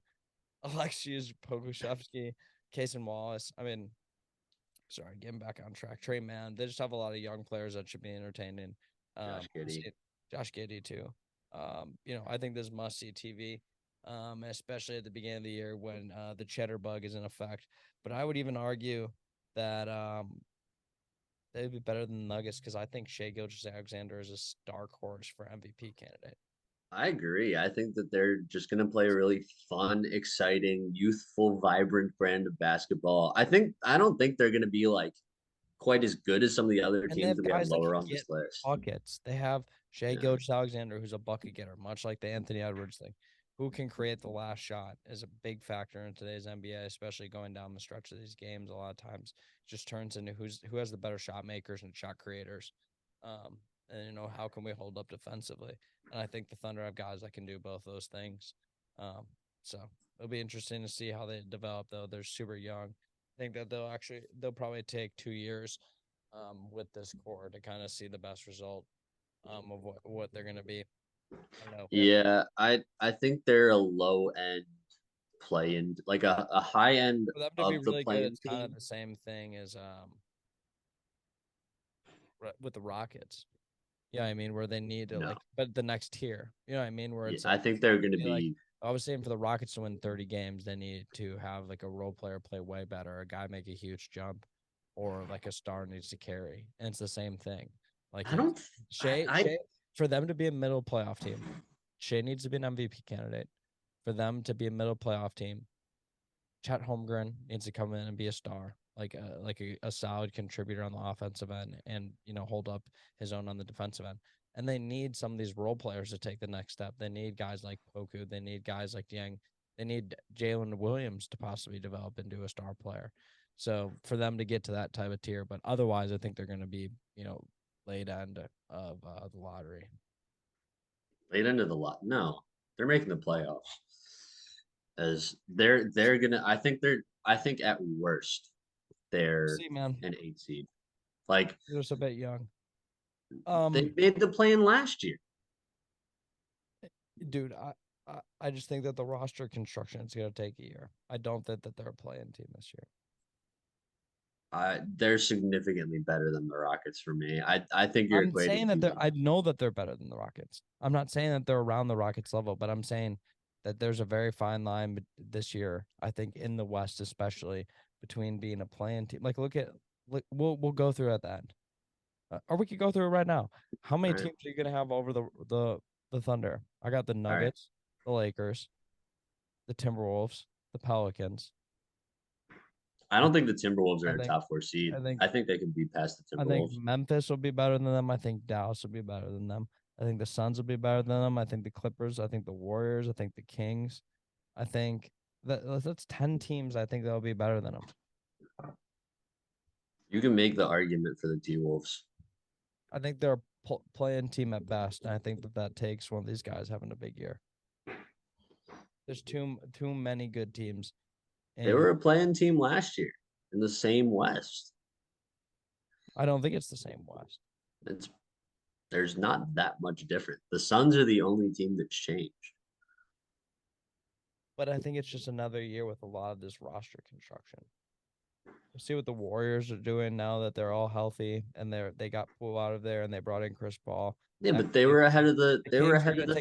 Alexius Pokushevsky, Kason Wallace. Sorry, getting back on track. Trey Mann. They just have a lot of young players that should be entertaining. Josh Giddey too. I think this must-see TV, especially at the beginning of the year when the cheddar bug is in effect. But I would even argue that they'd be better than the Nuggets because I think Shea Gilgeous-Alexander is a dark horse for MVP candidate. I agree. I think that they're just going to play a really fun, exciting, youthful, vibrant brand of basketball. I don't think they're going to be like quite as good as some of the other teams that we have lower on this list. Buckets. They have Shea Gilgeous-Alexander, who's a bucket getter, much like the Anthony Edwards thing. Who can create the last shot is a big factor in today's NBA, especially going down the stretch of these games. A lot of times, it just turns into who has the better shot makers and shot creators. And how can we hold up defensively? And I think the Thunder have guys that can do both those things. So it'll be interesting to see how they develop, though. They're super young. I think that they'll probably take 2 years with this core to kind of see the best result of what they're going to be. Yeah, I think they're a low end play-in, like a high end for them to of be the really play-in good. It's team. kind of the same thing as with the Rockets. Yeah, where they need to but the next tier. You know what I mean? Where it's I think they're going to be. Like, I was saying for the Rockets to win 30 games, they need to have like a role player play way better, a guy make a huge jump, or like a star needs to carry. And it's the same thing. Like Shea, for them to be a middle playoff team, Shea needs to be an MVP candidate. For them to be a middle playoff team, Chet Holmgren needs to come in and be a star, like a solid contributor on the offensive end, and hold up his own on the defensive end. And they need some of these role players to take the next step. They need guys like Poku. They need guys like Yang. They need Jalen Williams to possibly develop into a star player. So for them to get to that type of tier, but otherwise, I think they're going to be late end of the lottery. Late end of the lot? No, they're making the playoffs. As they're gonna. I think at worst they're an 8 seed. Like they're just a bit young. They made the play-in last year. Dude, I just think that the roster construction is going to take a year. I don't think that they're a play-in team this year. They're significantly better than the Rockets for me. I think you're saying that I know that they're better than the Rockets. I'm not saying that they're around the Rockets level, but I'm saying that there's a very fine line this year, I think, in the West especially, between being a play-in team. Like, we'll go through at the end. Or we could go through it right now. How many teams are you going to have over the Thunder? I got the Nuggets, the Lakers, the Timberwolves, the Pelicans. I don't think the Timberwolves are a top 4 seed. I think they can be past the Timberwolves. I think Memphis will be better than them. I think Dallas will be better than them. I think the Suns will be better than them. I think the Clippers. I think the Warriors. I think the Kings. I think that's 10 teams. I think they'll be better than them. You can make the argument for the T-Wolves. I think they're a play-in team at best, and I think that takes one of these guys having a big year. There's too many good teams. They were a play-in team last year in the same West. I don't think it's the same West. There's not that much different. The Suns are the only team that's changed. But I think it's just another year with a lot of this roster construction. We'll see what the Warriors are doing now that they're all healthy and they got Poole out of there and they brought in Chris Paul. Yeah, but they were ahead of the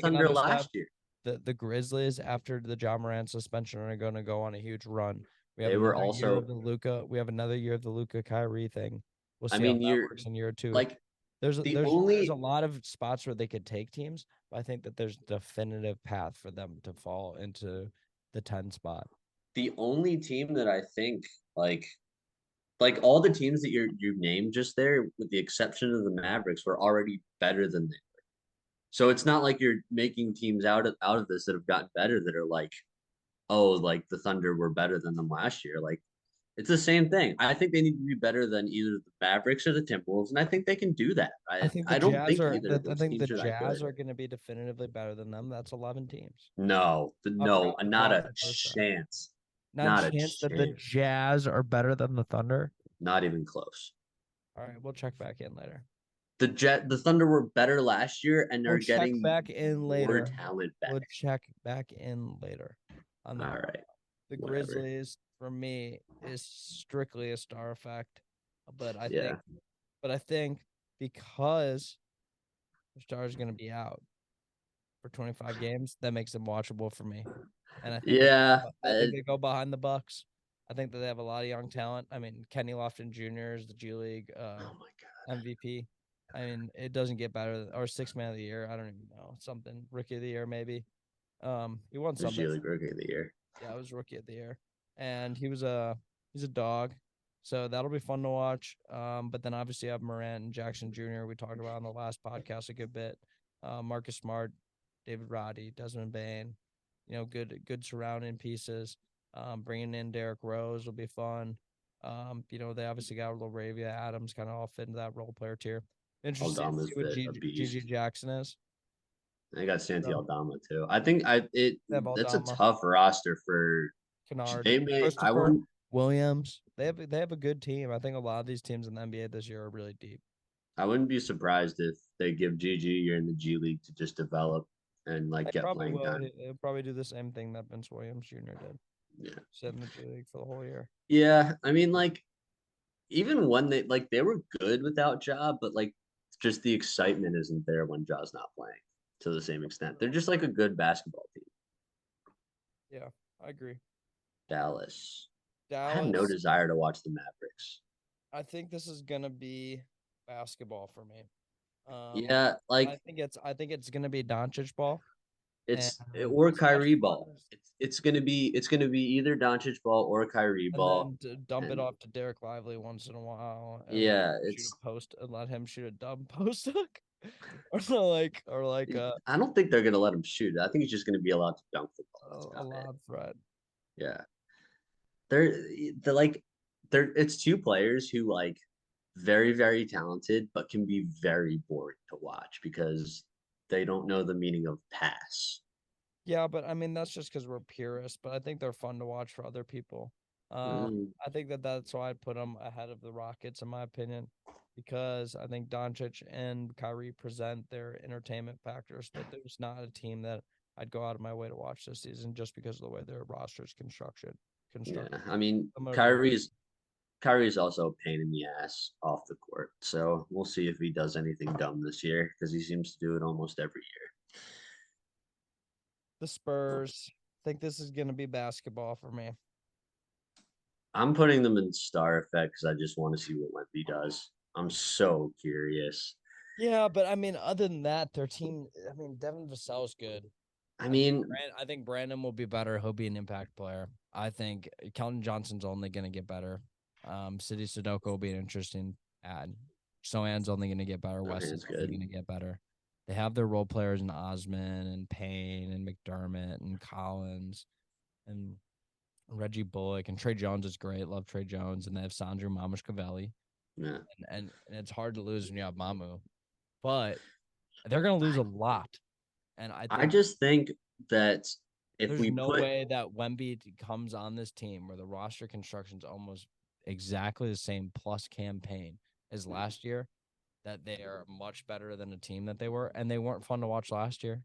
Thunder last year. The Grizzlies, after the Ja Morant suspension, are going to go on a huge run. We have another year of the Luka Kyrie thing. We'll see how that works in year 2. Like there's a lot of spots where they could take teams, but I think that there's a definitive path for them to fall into the 10 spot. The only team that I think like all the teams that you've named just there, with the exception of the Mavericks, were already better than they were. So it's not like you're making teams out of this that have gotten better that are like, oh, like the Thunder were better than them last year. Like It's the same thing. I think they need to be better than either the Mavericks or the Timberwolves, and I think they can do that. I think I the don't Jazz think are. either of I those think the teams are that Jazz good. are going to be definitively better than them. That's 11 teams. No, I no, forgot the not Jazz a are first round. chance. Not Not a a chance that the chance. Jazz are better than the Thunder. Not even close. All right, we'll check back in later. The Thunder were better last year, and they're We'll check getting back in more later. talent back. We'll check back in later. On that. All right. The whatever. Grizzlies for me is strictly a star effect, but I Yeah. think because the star is going to be out for 25 games, that makes them watchable for me. And I think Yeah. they go behind the Bucks. I think that they have a lot of young talent. I mean, Kenny Lofton Jr. is the G League Oh my God. MVP. I mean, it doesn't get better. Or sixth man of the year. I don't even know. Something. Rookie of the year, maybe. He won The something. G League Rookie of the Year. Yeah, it was rookie of the year. And he's a dog. So that'll be fun to watch. But then obviously I have Morant and Jackson Jr. We talked about on the last podcast a good bit. Marcus Smart, David Roddy, Desmond Bain, good surrounding pieces. Bringing in Derrick Rose will be fun. They obviously got Laravia Adams kind of all fit into that role player tier. Interesting to Aldama's see what a beast. Gigi Jackson is. I got Santi So, Aldama too. I think they have that's a Aldama, tough roster for Kennard, they may I Christopher wouldn't Williams. They have a good team. I think a lot of these teams in the NBA this year are really deep. I wouldn't be surprised if they give GG you're in the G League to just develop and like They get probably playing will. time. They'll probably do the same thing that Vince Williams Jr. did. Yeah. Sit in the G League for the whole year. Yeah. I mean like even when they were good without Ja, but like just the excitement isn't there when Ja's not playing to the same extent. They're just like a good basketball team. Yeah, I agree. Dallas. I have no Dallas. desire to watch the Mavericks. I think this is gonna be basketball for me. Yeah, like I think it's gonna be Doncic ball. or It's much Kyrie fun. ball. It's gonna be either Doncic ball or Kyrie And ball. then to dump it And off to Derek Lively once in a while, and yeah, shoot it's a post and let him shoot a dumb post hook, or like I don't think they're gonna let him shoot. I think he's just gonna be allowed to dunk the ball. That's a about it. lob threat. Yeah. They're they're like it's two players who like very, very talented, but can be very boring to watch because they don't know the meaning of pass. Yeah, but I mean that's just because we're purists. But I think they're fun to watch for other people. Mm, I think that's why I'd put them ahead of the Rockets in my opinion, because I think Doncic and Kyrie present their entertainment factors, but there's not a team that I'd go out of my way to watch this season just because of the way their roster is constructed. yeah. I mean, Similar to Kyrie's also a pain in the ass off the court. So we'll see if he does anything dumb this year because he seems to do it almost every year. the Spurs. I think this is going to be basketball for me. I'm putting them in star effect because I just want to see what Wemby does. I'm so curious. Yeah, but I mean, other than that, their team. I mean, Devin Vassell's good. I mean, I think Brandon will be better. He'll be an impact player. I think Keldon Johnson's only going to get better. City Sudoku will be an interesting ad. Sohan's only going to get better. West is only going to get better. They have their role players in Osman and Payne and McDermott and Collins and Reggie Bullock, and Trey Jones is great. Love Trey Jones. And they have Sandro Mamushkavelli. yeah. And it's hard to lose when you have Mamu. But they're going to lose a lot. And I just think that if there's we no put way that Wemby comes on this team where the roster construction is almost exactly the same plus campaign as last year, that they are much better than a team that they were, and they weren't fun to watch last year.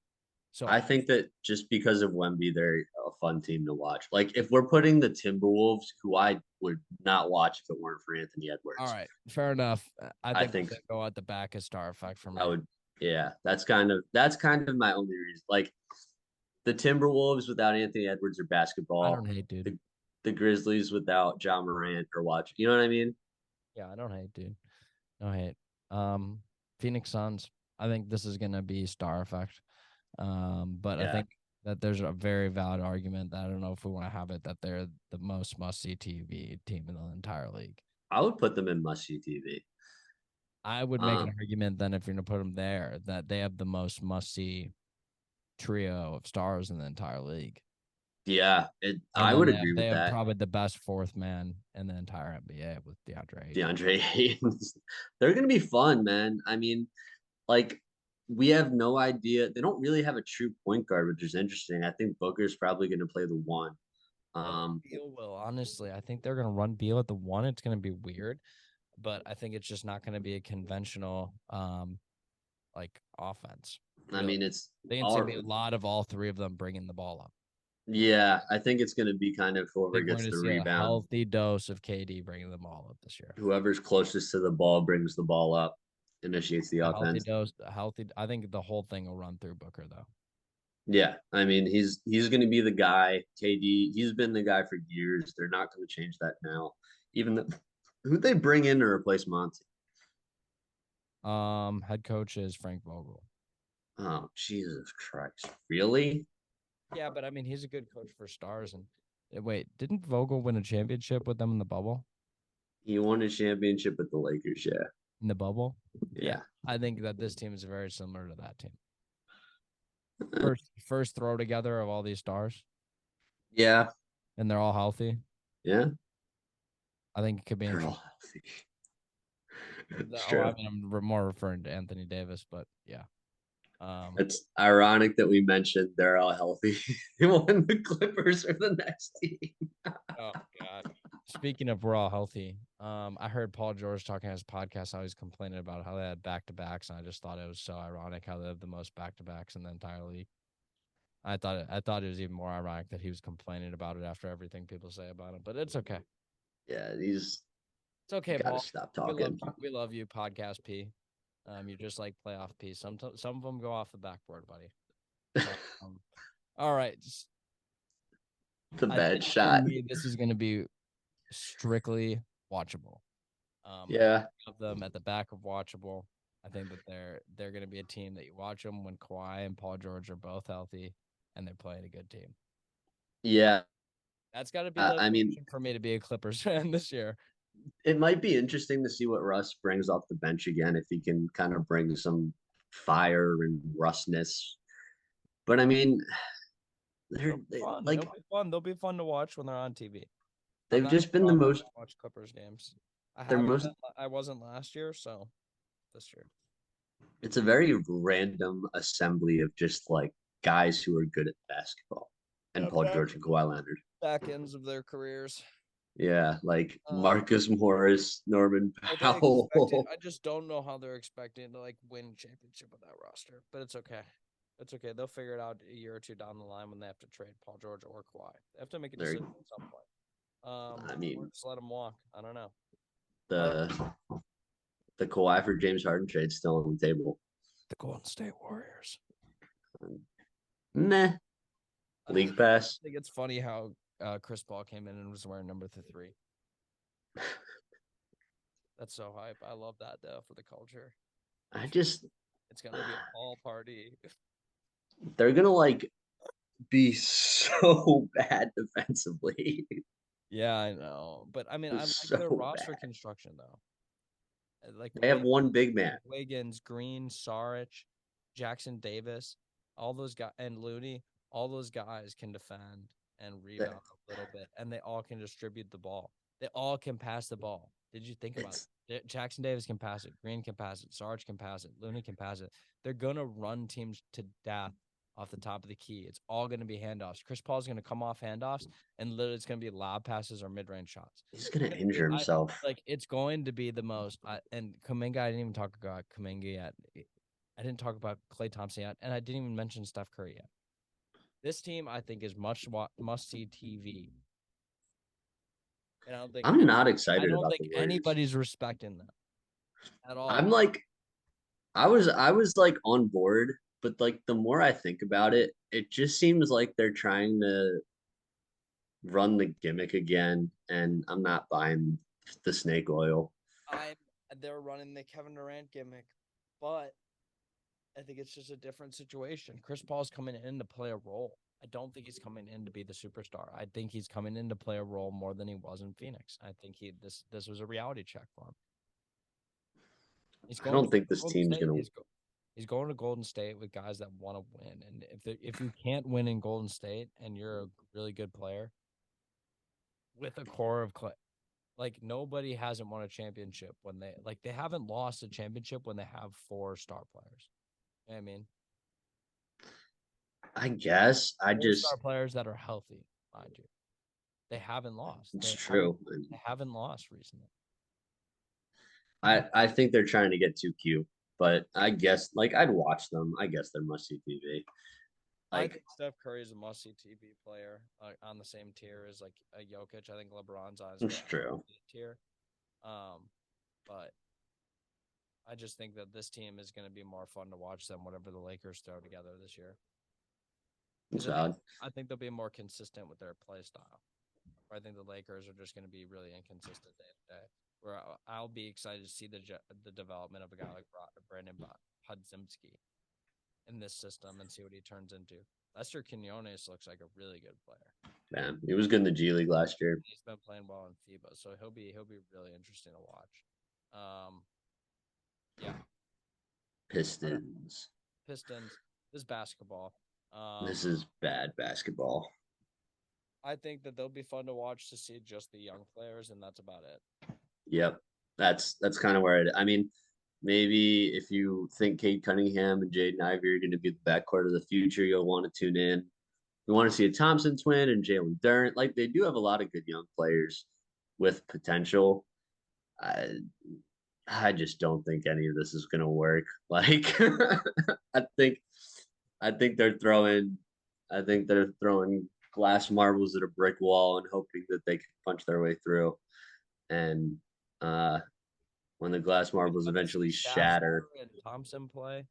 So I think that just because of Wemby, they're a fun team to watch. Like if we're putting the Timberwolves, who I would not watch if it weren't for Anthony Edwards. All right, fair enough. I think they go at the back as star effect for me. I would, yeah. That's kind of my only reason. Like the Timberwolves without Anthony Edwards or basketball. I don't hate, dude. The Grizzlies without Ja Morant or watch. You know what I mean? Yeah, I don't hate, dude. No hate. Phoenix Suns. I think this is gonna be star effect. But Yeah. I think that there's a very valid argument that I don't know if we want to have it that they're the most must-see TV team in the entire league. I would put them in must-see TV. I would make an argument then if you're gonna put them there that they have the most must-see trio of stars in the entire league. Yeah, And I then would agree they with have that. probably the best fourth man in the entire NBA with DeAndre Ayton. DeAndre Ayton. They're gonna be fun, man. I mean, like we have no idea. They don't really have a true point guard, which is interesting. I think Booker's probably gonna play the one. Beal will, honestly. I think they're going to run Beal at the one. It's going to be weird, but I think it's just not going to be a conventional like offense. I mean, it's I think it's all going to be a lot of all three of them bringing the ball up. yeah. I think it's gonna be kind of They're whoever going gets to the see a rebound, healthy dose of KD bringing the ball up this year. whoever's closest to the ball brings the ball up, initiates the A healthy offense. dose, a healthy. I think the whole thing will run through Booker though. Yeah, I mean he's going to be the guy. KD, he's been the guy for years. They're not going to change that now. Even who they bring in to replace Monty? Head coach is Frank Vogel. Oh Jesus Christ! Really? Yeah, but I mean he's a good coach for stars. And wait, didn't Vogel win a championship with them in the bubble? He won a championship with the Lakers. Yeah, In the bubble? yeah. I think that this team is very similar to that team. Uh, First throw together of all these stars, yeah, and they're all healthy. yeah. I think it could be They're interesting. all healthy. It's Oh, I true. mean, I'm more referring to Anthony Davis, but yeah. It's ironic that we mentioned they're all healthy. They won the Clippers are the next team. Oh God. Speaking of we're all healthy, I heard Paul George talking on his podcast how he's complaining about how they had back to backs, and I just thought it was so ironic how they have the most back to backs in the entire league. I thought it was even more ironic that he was complaining about it after everything people say about him. But it's okay. Yeah, these It's okay, gotta Paul. stop We love talking. you. We love you, podcast P. You're just like playoff P. Some of them go off the backboard, buddy. All right. The I bad think shot. for me, this is going to be strictly watchable. Yeah. I have them at the back of watchable. I think that they're going to be a team that you watch them when Kawhi and Paul George are both healthy and they're playing a good team. Yeah. That's got to be I mean, for me to be a Clippers fan this year. it might be interesting to see what Russ brings off the bench again, if he can kind of bring some fire and rustness. But I mean, they're Fun. like They'll be fun. They'll be fun to watch when they're on TV. I'm they've not just been the most. watch Clippers games. They're most. I wasn't last year, so this year. It's a very random assembly of just like guys who are good at basketball, and Paul George and Kawhi Leonard. Back ends of their careers. Yeah, like Marcus Morris, Norman Powell. I just don't know how they're expecting to like win championship with that roster, but it's okay. It's okay. They'll figure it out a year or two down the line when they have to trade Paul George or Kawhi. They have to make a decision at some point. I mean, or just let them walk. I don't know. The Kawhi for James Harden trade still on the table. The Golden State Warriors. Meh. League pass. I think it's funny how Chris Paul came in and was wearing number 3. That's so hype. I love that though for the culture. It's gonna be a ball party. They're gonna like be so bad defensively. Yeah, I know. But I mean, I like their roster construction though. Like they have one big man. Wiggins, Green, Saric, Jackson Davis, all those guys, and Looney, all those guys can defend and rebound a little bit, and they all can distribute the ball. They all can pass the ball. Did you think about it? Jackson Davis can pass it. Green can pass it. Saric can pass it. Looney can pass it. They're going to run teams to death off the top of the key. It's all going to be handoffs. Chris Paul's going to come off handoffs, and literally it's going to be lob passes or mid-range shots. He's going to injure himself. It's going to be the most. And Kuminga, I didn't even talk about Kuminga yet. I didn't talk about Klay Thompson yet, and I didn't even mention Steph Curry yet. This team, I think, is must-see TV. And I'm not excited about the Warriors. I don't think anybody's respecting them at all. I'm like, I was like on board, but like the more I think about it, it just seems like they're trying to run the gimmick again, and I'm not buying the snake oil. They're running the Kevin Durant gimmick, but I think it's just a different situation. Chris Paul's coming in to play a role. I don't think he's coming in to be the superstar. I think he's coming in to play a role more than he was in Phoenix. I think this was a reality check for him. I don't think this team's going to He's going to Golden State with guys that want to win. And if you can't win in Golden State and you're a really good player with a core of like nobody hasn't won a championship when they haven't lost a championship when they have 4 star players. You know what I mean? I guess I 4 star just players that are healthy, mind you. They haven't lost. it's true. They haven't lost recently. I think they're trying to get too cute, but I guess like I'd watch them. I guess they're must see TV. I Like think Steph Curry is a must-see TV player on the same tier as like a Jokic. I think LeBron's on his it's way true. tier. But I just think that this team is going to be more fun to watch than whatever the Lakers throw together this year. It's odd. I think they'll be more consistent with their play style. I think the Lakers are just going to be really inconsistent day to day. Where I'll be excited to see the development of a guy like Brandon Podziemski in this system and see what he turns into. Lester Quinones looks like a really good player. Man, he was good in the G League last year. He's been playing well in FIBA, so he'll be really interesting to watch. Yeah. Pistons. This is basketball. This is bad basketball. I think that they'll be fun to watch to see just the young players, and that's about it. Yep. That's kind of where I mean, maybe if you think Cade Cunningham and Jaden Ivey are going to be the backcourt of the future, you'll want to tune in. You want to see a Thompson twin and Jalen Durant. Like they do have a lot of good young players with potential. I just don't think any of this is going to work. Like I think they're throwing glass marbles at a brick wall and hoping that they can punch their way through. And when the glass marbles eventually shatter, and Thompson play.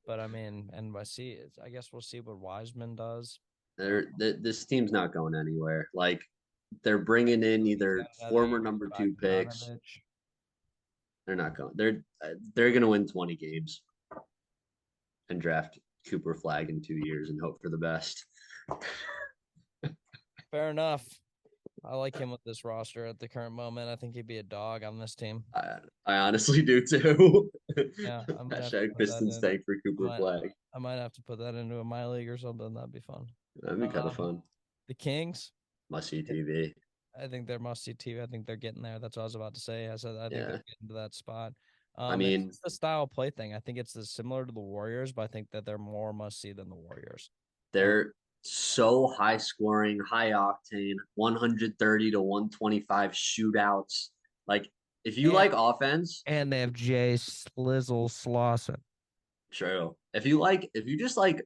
But I mean, NYC is. I guess we'll see what Wiseman does. this team's not going anywhere. Like they're bringing in either former number 2 picks. They're not going. They're going to win 20 games and draft Cooper Flag in 2 years and hope for the best. Fair enough. I like him with this roster at the current moment. I think he'd be a dog on this team. I honestly do too. Yeah, Hashtag Pistons tank for Cooper Flag. I might have to put that into my league or something. That'd be fun. That'd be kind of fun. The Kings. Must see TV. I think they're must see TV. I think they're getting there. That's what I was about to say. I think they're getting to that spot. I mean, it's the style play thing. I think it's similar to the Warriors, but I think that they're more must see than the Warriors. They're so high scoring, high octane, 130 to 125 shootouts. Like if you like offense, and they have Jay Slizzle Slauson. True. If you just like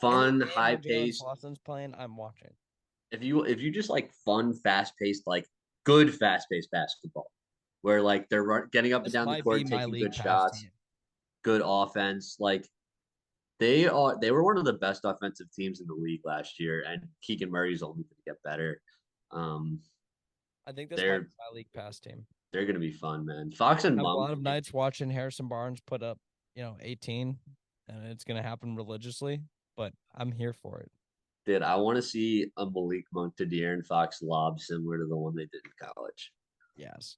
fun, high paced, Slauson's playing, I'm watching. If you just like fun, fast paced, like good fast paced basketball, where like they're getting up and down the court, taking good shots, good offense, like they were one of the best offensive teams in the league last year, and Keegan Murray's only going to get better. I think this is my league pass team. They're going to be fun, man. Fox and Mum. A lot of nights watching Harrison Barnes put up, 18, and it's going to happen religiously, but I'm here for it. Dude, I want to see a Malik Monk to De'Aaron Fox lob similar to the one they did in college. Yes.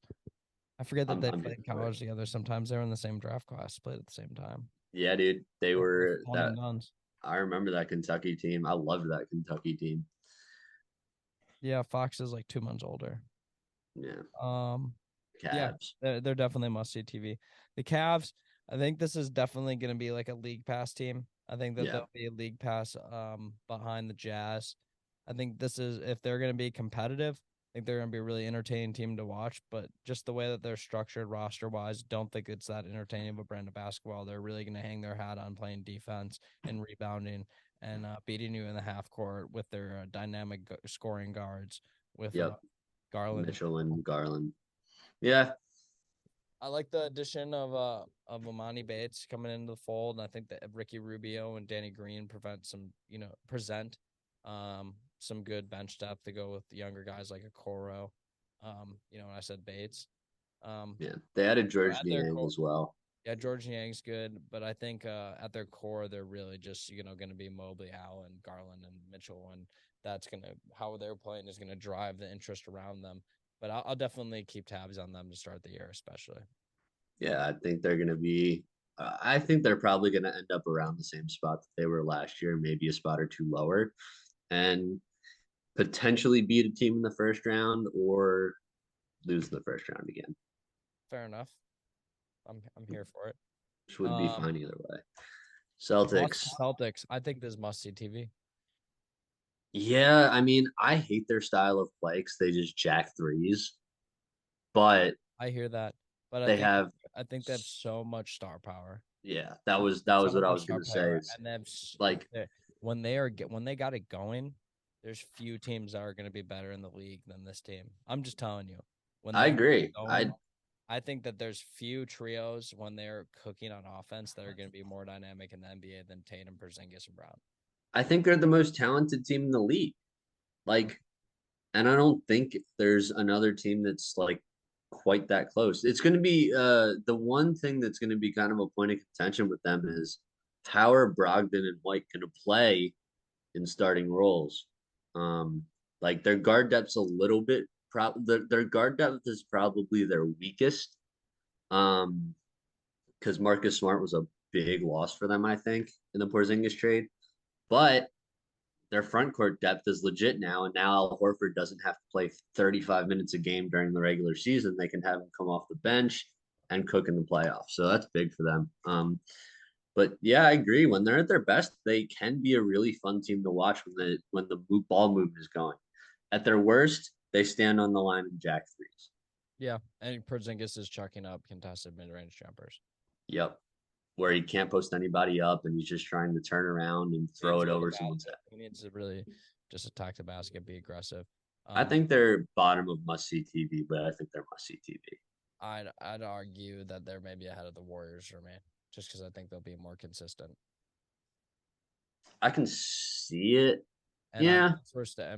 I forget that they played in college together. Sometimes they were in the same draft class, played at the same time. Yeah, dude. They were that. I remember that Kentucky team. I loved that Kentucky team. Yeah, Fox is like 2 months older. Yeah. Cavs. Yeah, they're definitely must-see TV. The Cavs, I think this is definitely going to be like a league pass team. I think that they'll be a league pass behind the Jazz. I think this is, if they're going to be competitive, I think they're going to be a really entertaining team to watch. But just the way that they're structured roster-wise, don't think it's that entertaining of a brand of basketball. They're really going to hang their hat on playing defense and rebounding and beating you in the half court with their dynamic scoring guards with Garland. Mitchell and Garland. Yeah. I like the addition of Emoni Bates coming into the fold, and I think that Ricky Rubio and Danny Green present some good bench depth to go with the younger guys like Okoro. When I said Bates. They added George Niang as well. Yeah, George Niang's good, but I think at their core they're really just going to be Mobley, Allen, Garland, and Mitchell, and that's how they're playing is gonna drive the interest around them. But I'll definitely keep tabs on them to start the year, especially. Yeah, I think they're going to be I think they're probably going to end up around the same spot that they were last year, maybe a spot or two lower, and potentially beat a team in the first round or lose in the first round again, Fair enough. I'm here for it. which would be fine either way. Boston Celtics. Celtics. I think this must see TV. Yeah, I mean, I hate their style of play because they just jack threes, but I hear that, but they have, I think they have so much star power. yeah, that So was what I much was star gonna say. power, Is and then like when they got it going, there's few teams that are going to be better in the league than this team. I'm just telling you. When I they agree. going, I think that there's few trios when they're cooking on offense that are going to be more dynamic in the NBA than Tatum, Porzingis, and Brown. I think they're the most talented team in the league. Like, and I don't think there's another team that's like quite that close. It's going to be the one thing that's going to be kind of a point of contention with them is how are Brogdon and White going to play in starting roles. Like their guard depth's a little bit their guard depth is probably their weakest. Because Marcus Smart was a big loss for them, I think, in the Porzingis trade. But their front court depth is legit now, and now Al Horford doesn't have to play 35 minutes a game during the regular season. They can have him come off the bench and cook in the playoffs. So that's big for them. But yeah, I agree. When they're at their best, they can be a really fun team to watch when the ball movement is going. At their worst, they stand on the line and jack threes. Yeah, and Porzingis is chucking up contested mid-range jumpers. Yep, where he can't post anybody up, and he's just trying to turn around and throw it over someone's head. He needs to really just attack the basket, be aggressive. I think they're bottom of must-see TV, but I think they're must-see TV. I'd argue that they're maybe ahead of the Warriors for me, just because I think they'll be more consistent. I can see it. And yeah.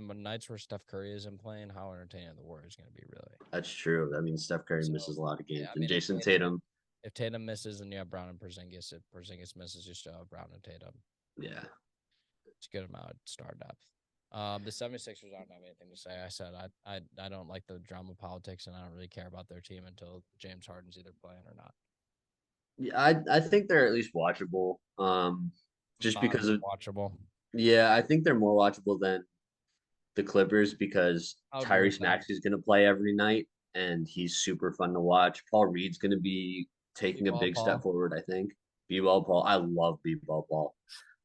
When nights where Steph Curry isn't playing, how entertaining the Warriors going to be, really? That's true. I mean, Steph Curry misses a lot of games. Yeah, and Jason Tatum. If Tatum misses, and you have Brown and Porzingis. If Porzingis misses, you still have Brown and Tatum. Yeah. It's a good amount of star depth. The 76ers, I don't have anything to say. I said I don't like the drama politics, and I don't really care about their team until James Harden's either playing or not. Yeah, I think they're at least watchable. Just because of watchable. Yeah, I think they're more watchable than the Clippers because Tyrese Maxey is going to play every night, and he's super fun to watch. Paul Reed's going to be taking a big step forward, I think. B-Ball Paul. I love B-Ball Paul.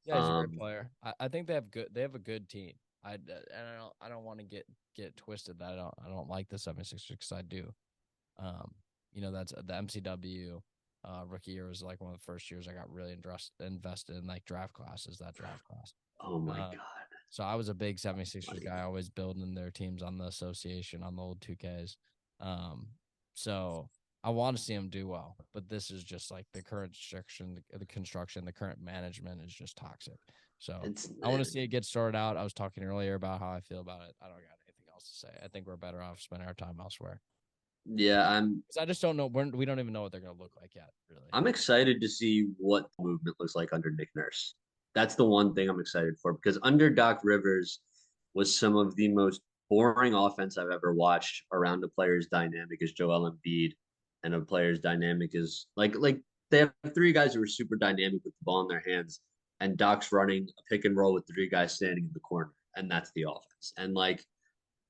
Yeah, he's a great player. I think they have a good team. I don't want to get twisted that I don't like the 76ers because I do. That's the MCW rookie year was like one of the first years I got really invested in like draft classes. That draft class. Oh my god! So I was a big 76ers guy, always building their teams on the association on the old 2Ks. So I want to see them do well, but this is just like the current construction, the current management is just toxic. So I want to see it get sorted out. I was talking earlier about how I feel about it. I don't got anything else to say. I think we're better off spending our time elsewhere. Yeah, I just don't know. We don't even know what they're going to look like yet, really. I'm excited to see what the movement looks like under Nick Nurse. That's the one thing I'm excited for because under Doc Rivers was some of the most boring offense I've ever watched around a player's dynamic as Joel Embiid, and a player's dynamic is like they have three guys who are super dynamic with the ball in their hands, and Doc's running a pick and roll with three guys standing in the corner, and that's the offense. And like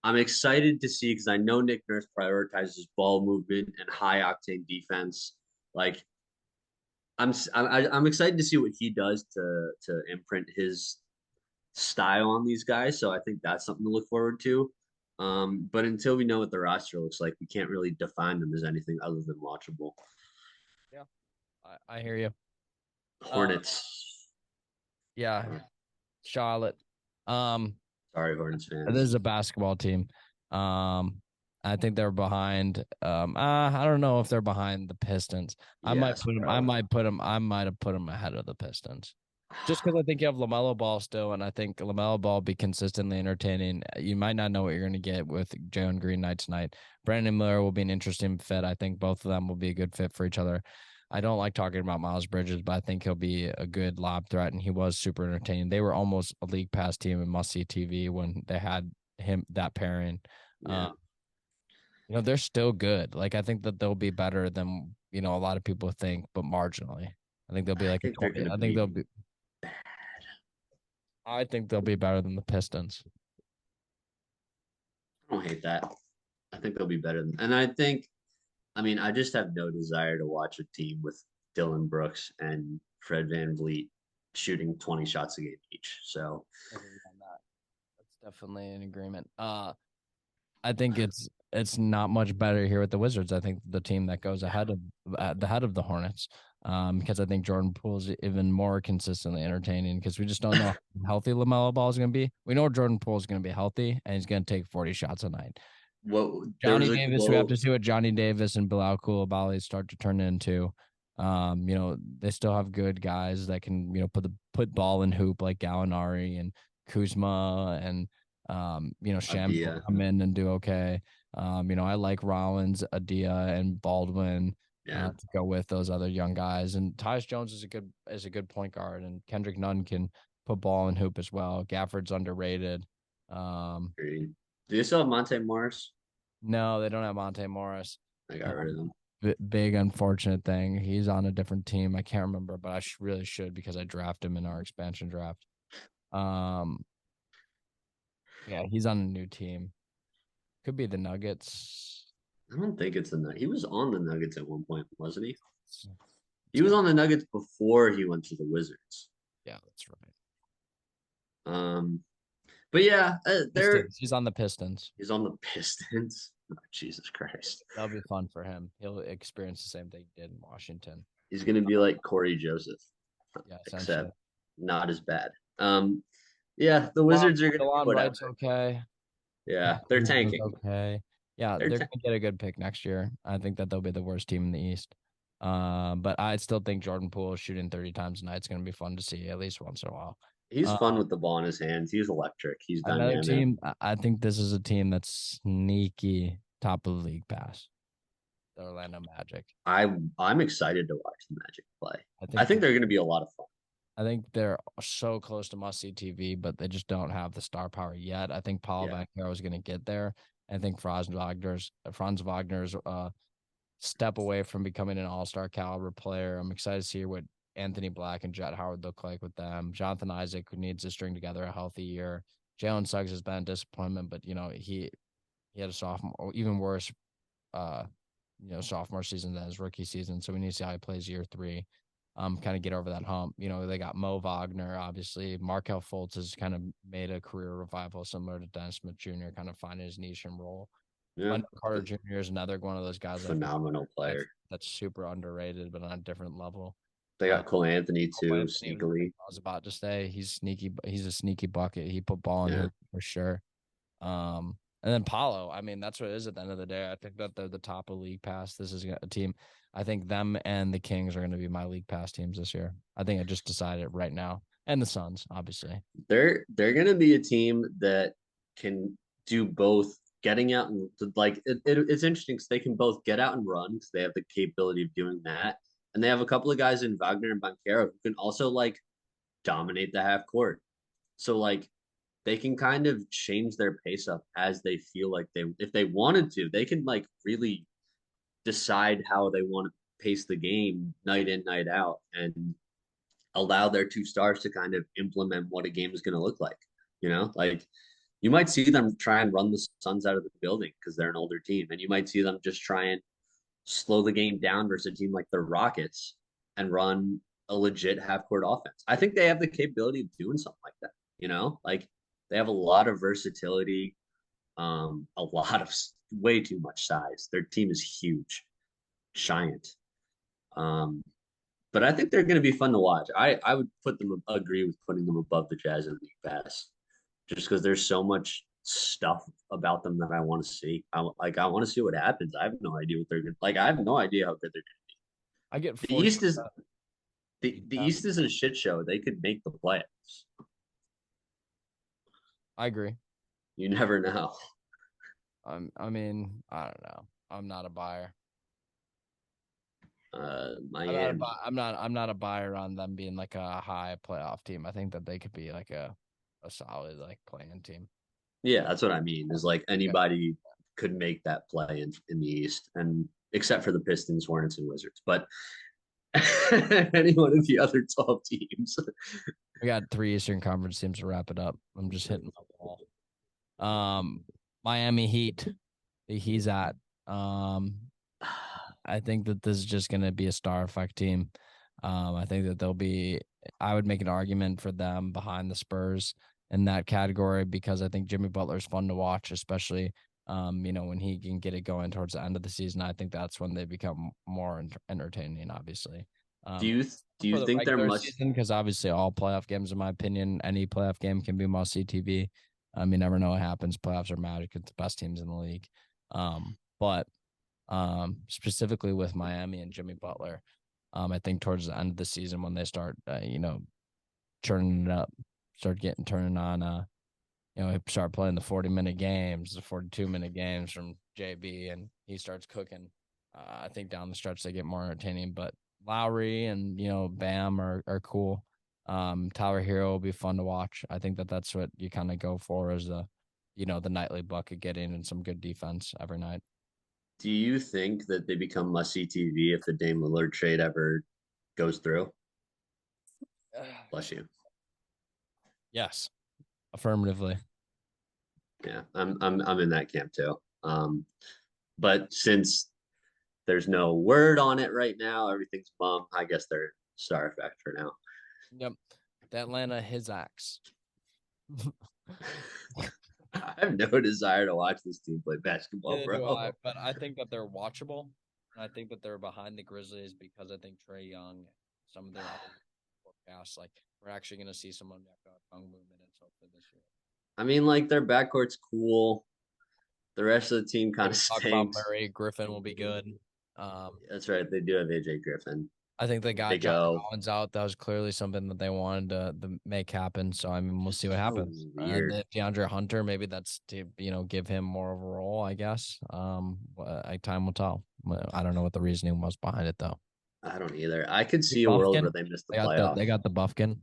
I'm excited to see because I know Nick Nurse prioritizes ball movement and high octane defense. Like I'm excited to see what he does to imprint his style on these guys. So I think that's something to look forward to. But until we know what the roster looks like, we can't really define them as anything other than watchable. Yeah, I hear you. Hornets. Yeah, Charlotte. Sorry, Hornets fans. This is a basketball team. I think they're behind. I don't know if they're behind the Pistons. I might have put them ahead of the Pistons. Just because I think you have LaMelo Ball still, and I think LaMelo Ball will be consistently entertaining. You might not know what you're going to get with Jalen Green night tonight. Brandon Miller will be an interesting fit. I think both of them will be a good fit for each other. I don't like talking about Miles Bridges, but I think he'll be a good lob threat, and he was super entertaining. They were almost a league pass team in must-see TV when they had that pairing. Yeah. They're still good. Like I think that they'll be better than a lot of people think, but marginally. I think they'll be I like a think they're 20. gonna I think be they'll be. I think they'll be better than the Pistons. I don't hate that. I think they'll be better than, and I think, I mean, I just have no desire to watch a team with Dylan Brooks and Fred Van Vliet shooting 20 shots a game each. So Agree on that. That's definitely an agreement. I think it's not much better here with the Wizards. I think the team that goes ahead of the head of the Hornets, because I think Jordan Poole's even more consistently entertaining because we just don't know how healthy LaMelo Ball is going to be. We know Jordan Poole is going to be healthy and he's going to take 40 shots a night. what there Johnny was a Davis, we have to quote. see what Johnny Davis and Bilal Coulibaly start to turn into. They still have good guys that can, put ball in hoop like Gallinari and Kuzma and Shams will Adia. come in and do okay. I like Rollins, Adia, and Baldwin Yeah. to go with those other young guys. And Tyus Jones is a good point guard, and Kendrick Nunn can put ball in hoop as well. Gafford's underrated. Agreed. Do they still have Monte Morris? No, they don't have Monte Morris. I got rid of them. Big unfortunate thing. He's on a different team. I can't remember, but I really should because I drafted him in our expansion draft. Yeah, he's on a new team. Could be the Nuggets. I don't think it's the Nuggets. He was on the Nuggets at one point, wasn't he? It's- He was on the Nuggets before he went to the Wizards. Yeah, that's right. But yeah, He's on the Pistons. he's on the Pistons. Oh, Jesus Christ. That'll be fun for him. He'll experience the same thing he did in Washington. He's gonna be like Corey Joseph, Yeah, essentially. except not as bad. Yeah, the Wizards are gonna Delon be Wright's whatever. okay. Yeah, they're Kuzma's tanking. okay. Yeah, They're they're gonna get a good pick next year. I think that they'll be the worst team in the East. But I still think Jordan Poole shooting 30 times a night is gonna be fun to see at least once in a while. He's Uh, fun with the ball in his hands. He's electric. He's Another dynamic. team, I think this is a team that's sneaky top of the league pass. The Orlando Magic. I'm excited to watch the Magic play. I I think they're gonna be a lot of fun. I think they're so close to must-see TV, but they just don't have the star power yet. I think Paulo Yeah. Banchero is going to get there. I think Franz Wagner's step away from becoming an all-star caliber player. I'm excited to see what Anthony Black and Jet Howard look like with them. Jonathan Isaac needs to string together a healthy year. Jalen Suggs has been a disappointment, but he had a sophomore, even worse, sophomore season than his rookie season. So we need to see how he plays year 3. Kind of get over that hump. They got Mo Wagner, obviously. Markel Fultz has kind of made a career revival similar to Dennis Smith Jr., kind of finding his niche and role. Yeah, Wendell Carter Jr. is another one of those guys phenomenal player. that's super underrated, but on a different level. They got Cole Anthony too, Cole Anthony, sneakily. I was about to say he's sneaky. He's a sneaky bucket. He put ball in hoop for sure. And then Paulo, I mean, that's what it is at the end of the day. I think that they're the top of league pass. This is a team. I think them and the Kings are going to be my league pass teams this year. I think I just decided right now. And the Suns, obviously. They're going to be a team that can do both getting out and it's interesting because they can both get out and run because they have the capability of doing that. And they have a couple of guys in Wagner and Banchero who can also dominate the half court. So they can kind of change their pace up as they feel like if they wanted to, they can really decide how they want to pace the game night in, night out, and allow their 2 stars to kind of implement what a game is going to look like. You might see them try and run the Suns out of the building because they're an older team, and you might see them just try and slow the game down versus a team like the Rockets and run a legit half court offense. I think they have the capability of doing something like that. They have a lot of versatility, a lot of way too much size. Their team is huge, giant. But I think they're going to be fun to watch. I would agree with putting them above the Jazz in league pass, just because there's so much stuff about them that I want to see. I want to see what happens. I have no idea what they're going to I have no idea how good they're going to be. I get the East is the East isn't a shit show. They could make the playoffs. I agree. You never know. I mean, I don't know. I'm not a buyer. Miami. I'm not a buyer on them being a high playoff team. I think that they could be a solid playing team. Yeah, that's what I mean. Is anybody could make that play in the East, and except for the Pistons, Hornets, and Wizards. But any one of the other 12 teams. We got 3 Eastern Conference teams to wrap it up. I'm just hitting my wall. Miami Heat. He's at. I think that this is just going to be a star effect team. I think that they'll be. I would make an argument for them behind the Spurs in that category because I think Jimmy Butler is fun to watch, especially when he can get it going towards the end of the season. I think that's when they become more entertaining. Obviously, Do you for the think there regular must season, because obviously all playoff games, in my opinion, any playoff game can be must-see TV. You never know what happens. Playoffs are magic. It's the best teams in the league. But specifically with Miami and Jimmy Butler, I think towards the end of the season when they start, churning it up, turning on, start playing the 40-minute games, the 42-minute games from JB, and he starts cooking. I think down the stretch they get more entertaining, but Lowry and Bam are cool. Tyler Hero will be fun to watch. I think that's what you kind of go for as the nightly bucket getting and some good defense every night. Do you think that they become must-see TV if the Dame Lillard trade ever goes through? Bless you. Yes, affirmatively. Yeah, I'm in that camp too. But since there's no word on it right now, everything's bum. I guess they're star effect for now. Yep, the Atlanta his axe. I have no desire to watch this team play basketball, Neither do bro. but I think that they're watchable. And I think that they're behind the Grizzlies because I think Trae Young, some of their other forecasts, like we're actually going to see some young movement and so forth this year. I mean, like their backcourt's cool. The rest of the team kind of Talk about stinks. Murray. Griffin will be good. That's right. They do have AJ Griffin. I think they got Big John O. Collins out. That was clearly something that they wanted to make happen. So I mean, we'll see what happens. Weird. DeAndre Hunter, maybe that's to give him more of a role, I guess. Time will tell. I don't know what the reasoning was behind it though. I don't either. I could see a world where they missed the playoffs. They got the Buffkin.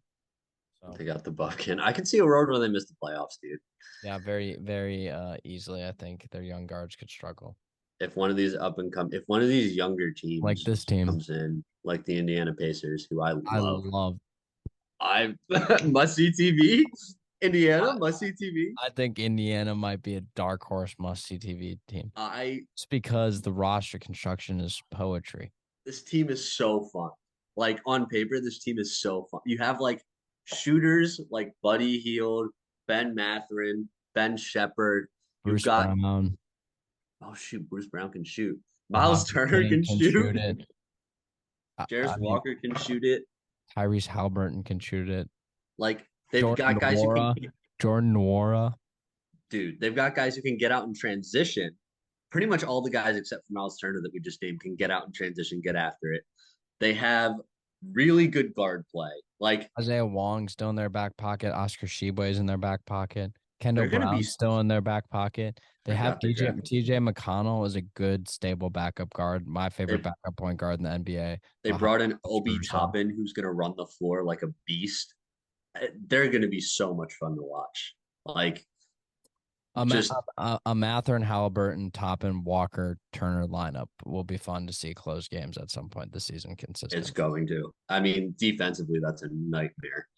So. They got the Buffkin. I could see a world where they missed the playoffs, dude. Yeah, very, very easily. I think their young guards could struggle. If one of these younger teams like this team comes in, like the Indiana Pacers, who I love. I must see TV. Indiana must see TV. I think Indiana might be a dark horse must see TV team. It's because the roster construction is poetry. This team is so fun. Like on paper, this team is so fun. You have like shooters like Buddy Hield, Ben Mathurin, Ben Shepherd. Bruce Brown. Oh shoot, Bruce Brown can shoot. Miles Turner can shoot it. Jarris Walker can shoot it. Tyrese Halliburton can shoot it. Like they've got guys who can Jordan Nwora. Dude, they've got guys who can get out and transition. Pretty much all the guys except for Miles Turner that we just named can get out and transition, get after it. They have really good guard play. Like Isaiah Wong's still in their back pocket. Oscar Tshiebwe's in their back pocket. Kendall Brown's still in their back pocket. They have TJ McConnell is a good, stable backup guard. My favorite backup point guard in the NBA. They brought in Obi Toppin, who's going to run the floor like a beast. They're going to be so much fun to watch. Like a Mathurin, Halliburton, Toppin, Walker, Turner lineup will be fun to see close games at some point this season. Consistent. It's going to. I mean, defensively, that's a nightmare.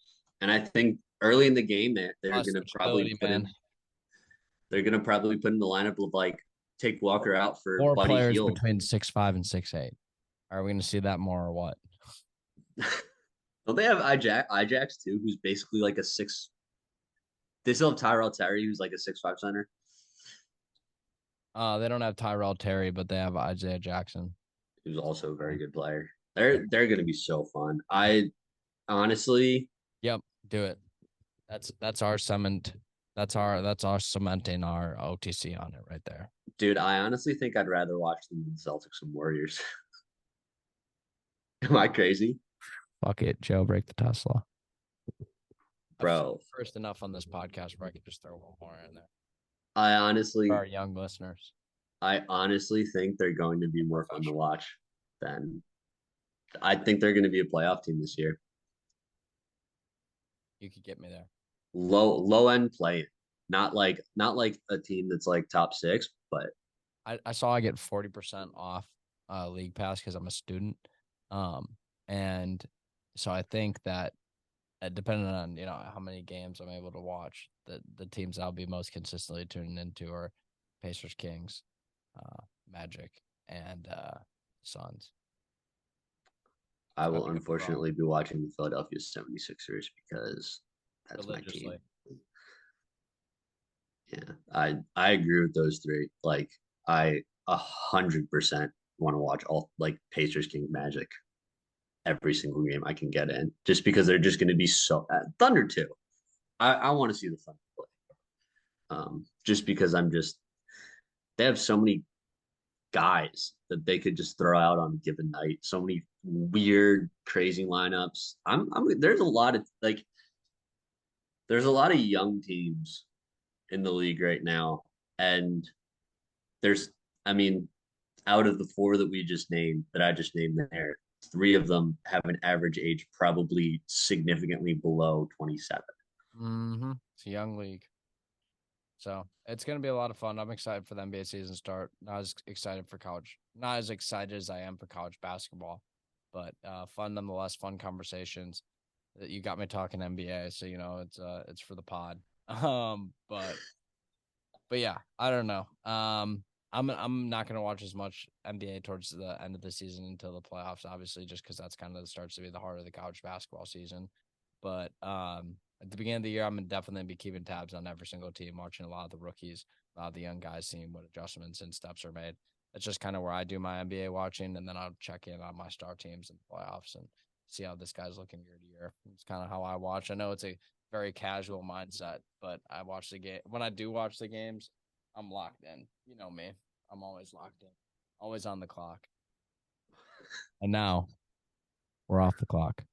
And I think early in the game, they're going to probably they're going to probably put in the lineup of like take Walker out for 4 Buddy players Hield. between 6'5" and 6'8". Are we going to see that more or what? Don't they have Ijax too, who's basically like a 6? They still have Tyrell Terry, who's like a 6'5" center. They don't have Tyrell Terry, but they have Isaiah Jackson, who's also a very good player. They're going to be so fun. I honestly, yep, do it. That's our cement. That's our cementing our OTC on it right there. Dude, I honestly think I'd rather watch them than Celtics and Warriors. Am I crazy? Fuck it, jailbreak the Tesla. Bro. First enough on this podcast where I could just throw one more in there. I honestly, for our young listeners, I honestly think they're going to be more fun to watch than. I think they're going to be a playoff team this year. You could get me there. Low end play, not like a team that's like top 6, but I saw I get 40% off League Pass because I'm a student. And so I think that depending on, how many games I'm able to watch, the teams I'll be most consistently tuning into are Pacers, Kings, Magic, and Suns. I So I will think I'm wrong unfortunately be watching the Philadelphia 76ers because that's my team. religiously. Yeah, I agree with those three. Like I 100% want to watch all like Pacers, Kings, Magic every single game I can get in, just because they're just going to be so Thunder too. I want to see the Thunder play. Just because they have so many guys that they could just throw out on a given night. So many weird, crazy lineups. There's a lot of there's a lot of young teams in the league right now, and there's I mean, out of the four that I just named there, three of them have an average age probably significantly below 27. Mm-hmm. It's a young league. So it's going to be a lot of fun. I'm excited for the NBA season start. Not as excited as I am for college basketball, but fun nonetheless. Fun conversations. You got me talking NBA, so it's for the pod. But yeah, I don't know. I'm not gonna watch as much NBA towards the end of the season until the playoffs, obviously, just because that's kind of starts to be the heart of the college basketball season. But at the beginning of the year, I'm definitely be keeping tabs on every single team, watching a lot of the rookies, a lot of the young guys, seeing what adjustments and steps are made. That's just kind of where I do my NBA watching, and then I'll check in on my star teams in the playoffs and see how this guy's looking year to year. It's kind of how I watch. I know it's a very casual mindset, but I watch the game. When I do watch the games, I'm locked in. You know me. I'm always locked in. Always on the clock. And now we're off the clock.